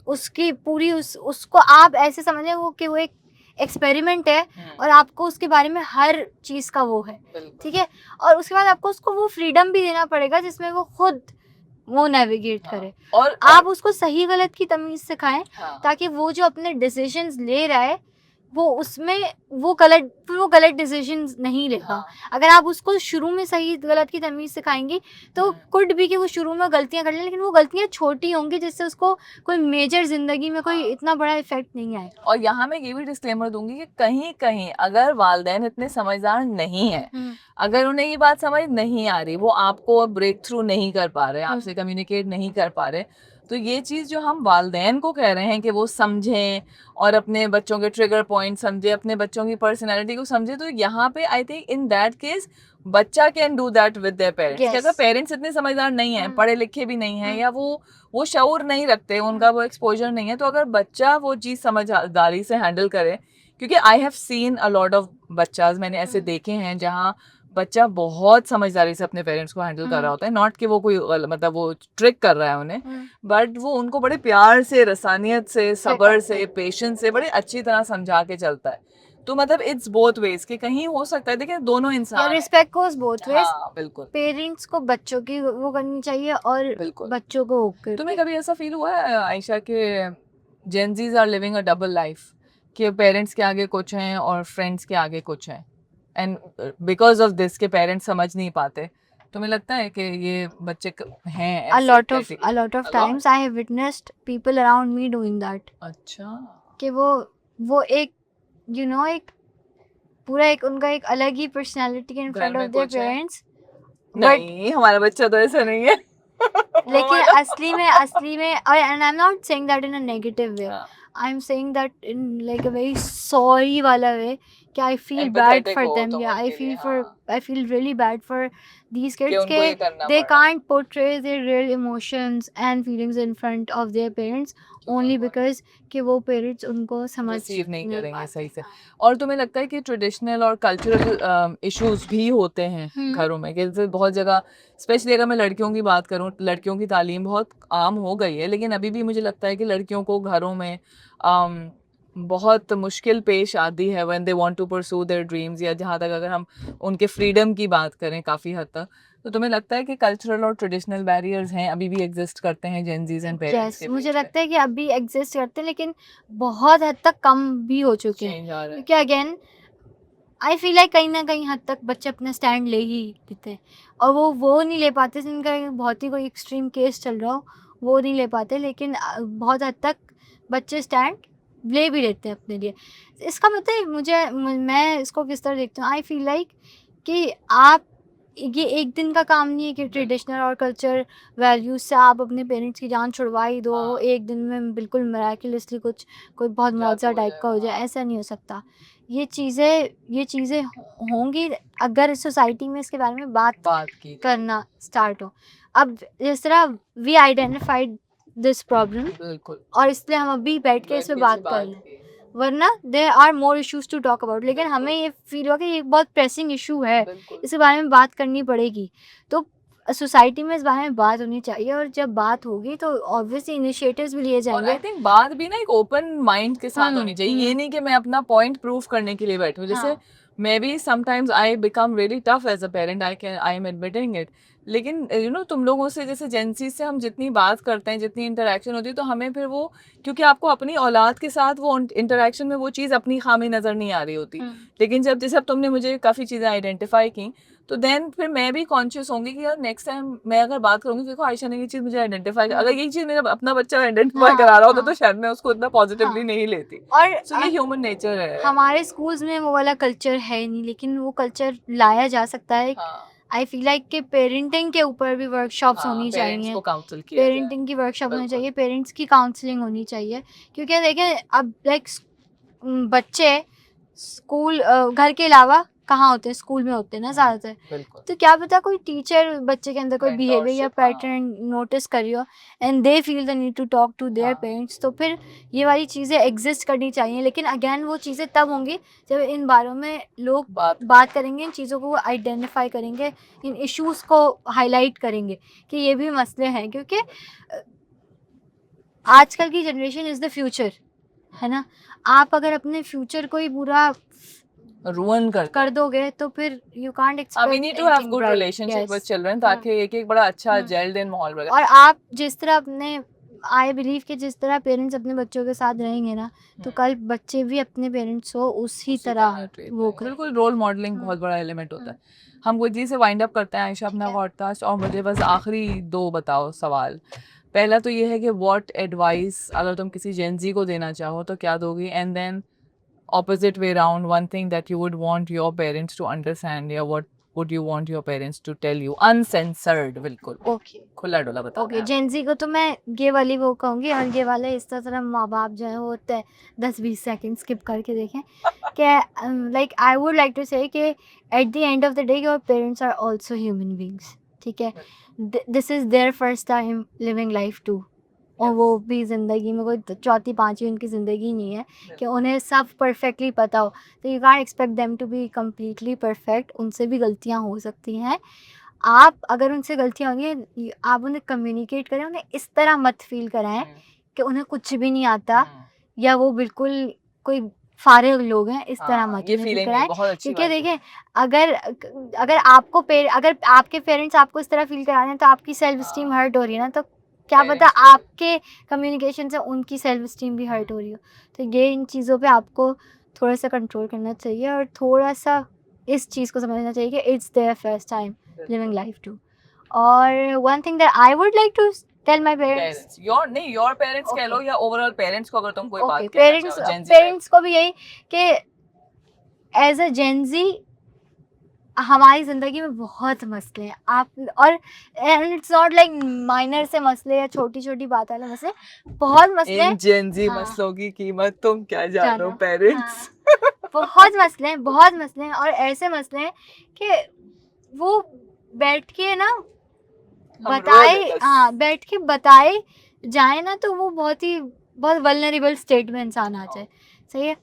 उसकी पूरी उसको आप ऐसे समझें वो कि वो एक एक्सपेरिमेंट है, और आपको उसके बारे में हर चीज़ का वो है, ठीक है। और उसके बाद आपको उसको वो फ्रीडम भी देना पड़ेगा जिसमें वो खुद वो नेविगेट करे, और आप उसको सही गलत की तमीज़ सिखाएं, ताकि वो जो अपने डिसीजंस ले रहा है वो उसमें वो गलत डिसीजन नहीं लेगा। हाँ। अगर आप उसको शुरू में सही गलत की तमीज़ सिखाएंगी तो कुड भी कि वो शुरू में गलतियां कर ले, लेकिन वो गलतियां छोटी होंगी जिससे उसको कोई मेजर जिंदगी में कोई हाँ। इतना बड़ा इफेक्ट नहीं आएगा। और यहाँ मैं ये भी डिस्क्लेमर दूंगी कि कहीं कहीं अगर वालिदैन इतने समझदार नहीं है, अगर उन्हें ये बात समझ नहीं आ रही, वो आपको ब्रेक थ्रू नहीं कर पा रहे, आपसे कम्युनिकेट नहीं कर पा रहे, तो ये चीज़ जो हम वालिदैन को कह रहे हैं कि वो समझें और अपने बच्चों के ट्रिगर पॉइंट समझे, अपने बच्चों की पर्सनैलिटी को समझे, तो यहाँ पे I think in that case बच्चा can do that with their parents. Yes. अगर पेरेंट्स इतने समझदार नहीं हैं, पढ़े लिखे भी नहीं हैं, हम्म। या वो शऊर नहीं रखते, उनका वो एक्सपोजर नहीं है, तो अगर बच्चा वो चीज़ समझदारी से हैंडल करे, क्योंकि I have seen a lot of बच्चाज, मैंने ऐसे देखे हैं जहाँ बच्चा बहुत समझदारी से अपने पेरेंट्स को हैंडल कर रहा होता है, नॉट कि वो कोई मतलब वो ट्रिक कर रहा है उन्हें, बट वो उनको बड़े प्यार से, रसानियत से, सब्र से, पेशेंस से बड़े अच्छी तरह समझा के चलता है। तो मतलब इट्स बोथ वेज कि कहीं हो सकता है, देखिए दोनों इंसान हैं। Respect goes both veg. हाँ बिल्कुल, पेरेंट्स को बच्चों की वो करनी चाहिए और बिल्कुल। बच्चों को ओके। तुम्हें कभी ऐसा फील हुआ है आयशा के Gen Zs are living a double life, कि पेरेंट्स के आगे कुछ हैं और फ्रेंड्स के आगे कुछ हैं, एंड बिकॉज ऑफ दिस के पेरेंट्स समझ नहीं पाते? तुम्हें लगता है कि ये बच्चे हैं a ऐसे lot of category? a lot of A lot? times I have witnessed people around me doing that, अच्छा, कि वो एक एक पूरा एक उनका एक अलग ही पर्सनालिटी इन घर फ्रंट में ऑफ देयर कुछ है? पेरेंट्स, बट नहीं हमारा बच्चा तो ऐसा नहीं है। लेकिन असली में और and I am not saying that in a negative way, हाँ, I am saying that in like a very sorry वाला वे, कि I feel bad empathetic for हो देम, तुम या उनके लिए, हाँ, I feel really bad for these कि kids उनको के ये करना they पड़ा। can't portray their real emotions and feelings in front of their parents only because कि वो parents उनको समझ रिसीव नहीं करेंगे पाते। सही से। और तुम्हें लगता है कि ट्रेडिशनल और कल्चरल इश्यूज भी होते हैं घरों में, कि जैसे बहुत जगह, स्पेशली अगर मैं लड़कियों की बात करूं, लड़कियों की तालीम बहुत आम हो गई है, लेकिन अभी भी मुझे लगता है कि लड़कियों को घरों में बहुत मुश्किल पेश आती है when they want to pursue their dreams, या जहाँ तक अगर हम उनके फ्रीडम की बात करें काफ़ी हद तक, तो तुम्हें लगता है कि कल्चरल और ट्रेडिशनल बैरियर्स हैं, अभी भी एग्जिस्ट करते हैं जेनजीज एंड पेरेंट्स यस, के मुझे बीच में? लगता है कि अभी एग्जिस्ट करते हैं, लेकिन बहुत हद तक कम भी हो चुके हैं, चेंज आ रहा है। क्योंकि अगेन आई फील लाइक कहीं ना कहीं हद तक बच्चे अपना स्टैंड ले ही लेते हैं, और वो नहीं ले पाते, जिनका बहुत ही कोई एक्सट्रीम केस चल रहा हो वो नहीं ले पाते, लेकिन बहुत हद तक बच्चे स्टैंड ले भी लेते हैं अपने लिए। इसका मतलब मैं इसको किस तरह देखती हूँ, आई फील लाइक कि आप ये एक दिन का काम नहीं है कि ट्रेडिशनल और कल्चर वैल्यूज से आप अपने पेरेंट्स की जान छुड़वा ही दो, हाँ। एक दिन में बिल्कुल मिराकुलसली कोई बहुत जादू मौजा हो टाइप का हो जाएगा, जाए, हाँ। ऐसा नहीं हो सकता। ये चीज़ें होंगी अगर सोसाइटी में इसके बारे में बात बात की जाए। करना स्टार्ट हो। अब जिस तरह वी आइडेंटिफाइड दिस प्रॉब्लम, बिल्कुल, और इसलिए हम अभी बैठ के इस पे बात कर लें, की। वरना there are more issues to talk about, लेकिन हमें ये फील हुआ कि ये एक बहुत प्रेसिंग इशू है, बिल्कुल। इसके बारे में बात करनी पड़ेगी, तो सोसाइटी में इस बारे में बात होनी चाहिए, और जब बात होगी तो ऑब्वियसली इनिशिएटिव्स भी लिए और जाएंगे। आई थिंक बात भी ना एक ओपन माइंड के साथ होनी चाहिए, ये नहीं कि मैं अपना पॉइंट प्रूव करने के लिए बैठूं, जैसे हाँ। मैं भी sometimes I become really tough as a parent, I am admitting it, लेकिन तुम लोगों से, जैसे जेंसी से हम जितनी बात करते हैं, जितनी इंटरेक्शन होती है, तो हमें फिर वो, क्योंकि आपको अपनी औलाद के साथ वो इंटरेक्शन में वो चीज़ अपनी खामी नज़र नहीं आ रही होती, लेकिन जैसे अब तुमने मुझे काफ़ी चीज़ें आइडेंटिफाई की, तो देन फिर मैं भी कॉन्शियस होंगी कि यार नेक्स्ट टाइम मैं अगर बात करूंगी, देखो आयशा ने ये चीज़ मुझे आइडेंटिफाई, अगर यही चीज़ मेरा अपना बच्चा आइडेंटिफाई करा रहा होता तो शायद मैं उसको इतना पॉजिटिवली नहीं लेती। और सो ये ह्यूमन नेचर है। हमारे स्कूल्स में वो वाला कल्चर है नहीं, लेकिन वो कल्चर लाया जा सकता है। हाँ, आई फील लाइक कि पेरेंटिंग के ऊपर भी वर्कशॉप्स होनी पेरेंट्स चाहिए, को काउंसिल किया जाए। पेरेंटिंग की वर्कशॉप होनी बिल्कुल। चाहिए, पेरेंट्स की काउंसलिंग होनी चाहिए, क्योंकि देखें अब लाइक बच्चे स्कूल घर के अलावा कहाँ होते हैं, स्कूल में होते हैं ना ज़्यादातर, बिल्कुल। तो क्या पता कोई टीचर बच्चे के अंदर कोई बिहेवियर या Mentorship, हाँ। पैटर्न नोटिस कर रही हो, and they feel the need to talk to their हाँ। पेरेंट्स, तो फिर ये वाली चीज़ें एग्जिस्ट करनी चाहिए, लेकिन अगेन वो चीज़ें तब होंगी जब इन बारों में लोग बात करेंगे, इन चीज़ों को आइडेंटिफाई करेंगे, इन इश्यूज़ को हाईलाइट करेंगे कि ये भी मसले हैं, क्योंकि आजकल की जनरेशन इज़ द फ्यूचर, है ना। आप अगर अपने फ्यूचर को ही पूरा रुइन कर दोगे तो फिर you can't we expect need to have good relationship with children, ताकि एक बड़ा अच्छा जेल्ड इन माहौल बने। और आप जिस तरह अपने आई बिलीव कि जिस तरह पेरेंट्स अपने बच्चों के साथ रहेंगे ना, तो कल बच्चे भी अपने पेरेंट्स को उसी तरह वो करें। बिल्कुल, रोल मॉडलिंग बहुत बड़ा एलिमेंट होता है। हम वही से वाइंड अप करते हैं आयशा अपना पॉडकास्ट, और मुझे बस आखिरी 2 बताओ सवाल। पहला तो ये है कि व्हाट एडवाइस अगर तुम किसी जेन ज़ी को देना चाहो तो क्या दोगी? And then opposite way round, one thing that you would want your parents to understand, या what would you want your parents to tell you uncensored, बिल्कुल ओके खुला डुला बता ओके, जेनजी को तो मैं ये वाली वो कहूँगी, और ये वाला इस तरह माँ बाप जो है वो 10-20 सेकंड स्किप करके देखें कि like I would like to say कि at the end of the day your parents are also human beings, ठीक है। This is their first time living life too, और वो भी ज़िंदगी में कोई चौथी पाँचवीं उनकी ज़िंदगी नहीं है कि उन्हें सब परफेक्टली पता हो। तो you can't expect them to be completely perfect, उनसे भी गलतियाँ हो सकती हैं। आप अगर उनसे गलतियाँ होंगी, आप उन्हें कम्युनिकेट करें, उन्हें इस तरह मत फील कराएं कि उन्हें कुछ भी नहीं आता या वो बिल्कुल कोई फारिग लोग हैं, इस तरह मत ये उन्हें फील फीलिंग कराएं। बहुत अच्छी क्योंकि बात है। देखिए, अगर अगर आपके पेरेंट्स आपको इस तरह फील करा रहे हैं तो आपकी सेल्फ स्टीम हर्ट हो रही है ना, तो क्या पता Parents को- आपके कम्युनिकेशन से उनकी सेल्फ स्टीम भी हर्ट हो रही हो। तो ये इन चीज़ों पे आपको थोड़ा सा कंट्रोल करना चाहिए, और थोड़ा सा इस चीज़ को समझना चाहिए कि it's their first time living life too. और one thing that I would like to tell my parents, Parents, your नहीं your parents कह Okay. लो, या ओवरऑल पेरेंट्स को अगर तुम कोई बात ओके कहना पेरेंट्स चाहो Gen Z पेरेंट्स को भी यही कि एज अ जेनजी हमारी ज़िंदगी में बहुत मसले हैं, आप और and it's not like minor से मसले या छोटी-छोटी बात वाले मसले, बहुत मसले इन हैं। Gen Z हाँ। मसलों की कीमत तुम क्या जानो जानो, पेरेंट्स। बहुत मसले हैं, बहुत मसले हैं, और ऐसे मसले हैं कि वो बैठ के ना हम रोए बताए, बस। हाँ, बैठ के बताए जाए ना, तो वो बहुत वल्नरेबल स्टेट में इंसान आ जाए, सही है।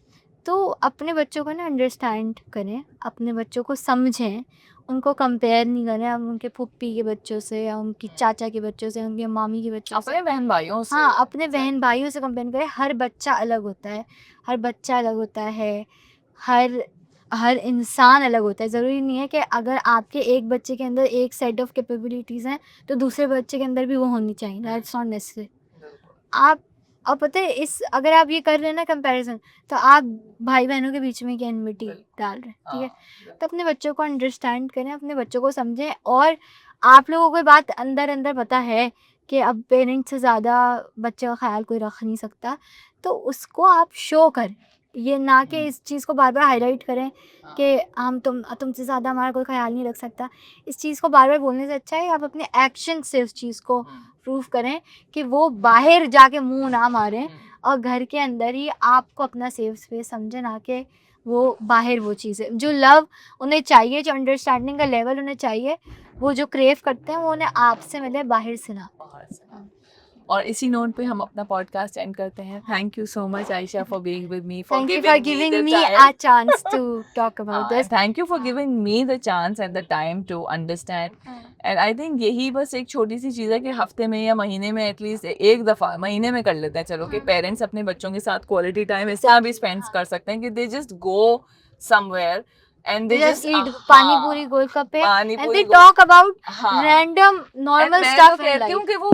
तो अपने बच्चों को ना अंडरस्टैंड करें, अपने बच्चों को समझें, उनको कंपेयर नहीं करें अब उनके फूफी के बच्चों से या उनकी चाचा के बच्चों से, उनके मामी के बच्चों से। अपने बहन भाइयों से। हाँ, अपने बहन भाइयों से कंपेयर करें। हर बच्चा अलग होता है, हर बच्चा अलग होता है, हर इंसान अलग होता है। ज़रूरी नहीं है कि अगर आपके एक बच्चे के अंदर एक सेट ऑफ कैपेबिलिटीज़ हैं तो दूसरे बच्चे के अंदर भी वो होनी चाहिए, दैट्स नॉट नेसेसरी। आप और पता है, इस अगर आप ये कर रहे हैं ना कंपैरिजन, तो आप भाई बहनों के बीच में की एनमिटी डाल रहे हैं, ठीक है। तो अपने बच्चों को अंडरस्टैंड करें, अपने बच्चों को समझें, और आप लोगों को ये बात अंदर अंदर पता है कि अब पेरेंट्स से ज़्यादा बच्चे का ख्याल कोई रख नहीं सकता, तो उसको आप शो करें, ये ना कि इस चीज़ को बार बार हाईलाइट करें कि तुमसे ज़्यादा हमारा कोई ख्याल नहीं रख सकता। इस चीज़ को बार बार बोलने से अच्छा है आप अपने एक्शन से उस चीज़ को प्रूव करें कि वो बाहर जाके मुंह ना मारें, और घर के अंदर ही आपको अपना सेफ स्पेस समझे, ना कि वो बाहर वो चीज़ें जो लव उन्हें चाहिए, जो अंडरस्टैंडिंग का लेवल उन्हें चाहिए, वो जो क्रेव करते हैं, वो उन्हें आपसे मिले, बाहर से ना। और इसी नोट पे हम अपना पॉडकास्ट एंड करते हैं। Thank you so much Ayesha for being with me, for Thank you for giving me a chance to talk about this. Thank you for giving me the chance and the time to understand. And I think यही बस एक छोटी सी चीज़ है कि हफ्ते में या महीने में एटलीस्ट एक दफ़ा महीने में कर लेते हैं, चलो कि पेरेंट्स अपने बच्चों के साथ क्वालिटी टाइम इस तरह भी स्पेंड कर सकते हैं कि they just go somewhere and They they just just eat pani puri golgappe पानी and पूरी they talk about हाँ। random normal मैं stuff तो in कहती हूँ life. कि वो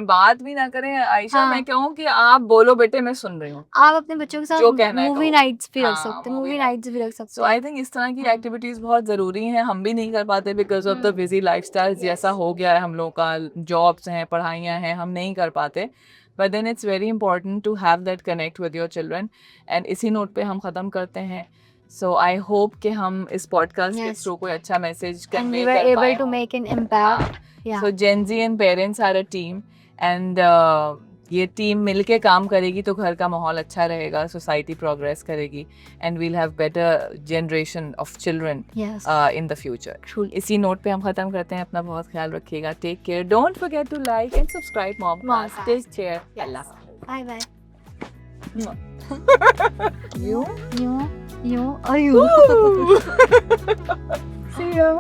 बात भी ना करें आयशा, हाँ। मैं कहूँ कि आप बोलो बेटे मैं सुन रही हूँ, आप अपने बच्चों के जो साथ कहना है मूवी कहो। नाइट्स भी रख हाँ, सकते हैं, movie मूवी नाइट्स भी रख सकते सो आई थिंक इस तरह की एक्टिविटीज बहुत ज़रूरी हैं। हम भी नहीं कर पाते because of the busy lifestyle, जैसा हो गया है हम लोग का, जॉब्स हैं, पढ़ाइयाँ हैं, हम नहीं कर पाते। But then it's very important to have that connect with your children. And इसी नोट पे हम ख़त्म करते हैं। सो आई होप कि हम इस पॉडकास्ट के Yes. थ्रू कोई अच्छा message and convey we were कर पाए able to हों। make an impact. Yeah. So Gen Z and parents are a team, एंड ये टीम मिलके काम करेगी तो घर का माहौल अच्छा रहेगा, सोसाइटी प्रोग्रेस करेगी, and we'll have better generation of children Yes. In the future. Truly. इसी नोट पे हम खत्म करते हैं। अपना बहुत ख्याल रखिएगा। Take care, don't forget to like and subscribe Momcast. Take care, अल्लाह Bye bye. You You. Oh, you. See ya.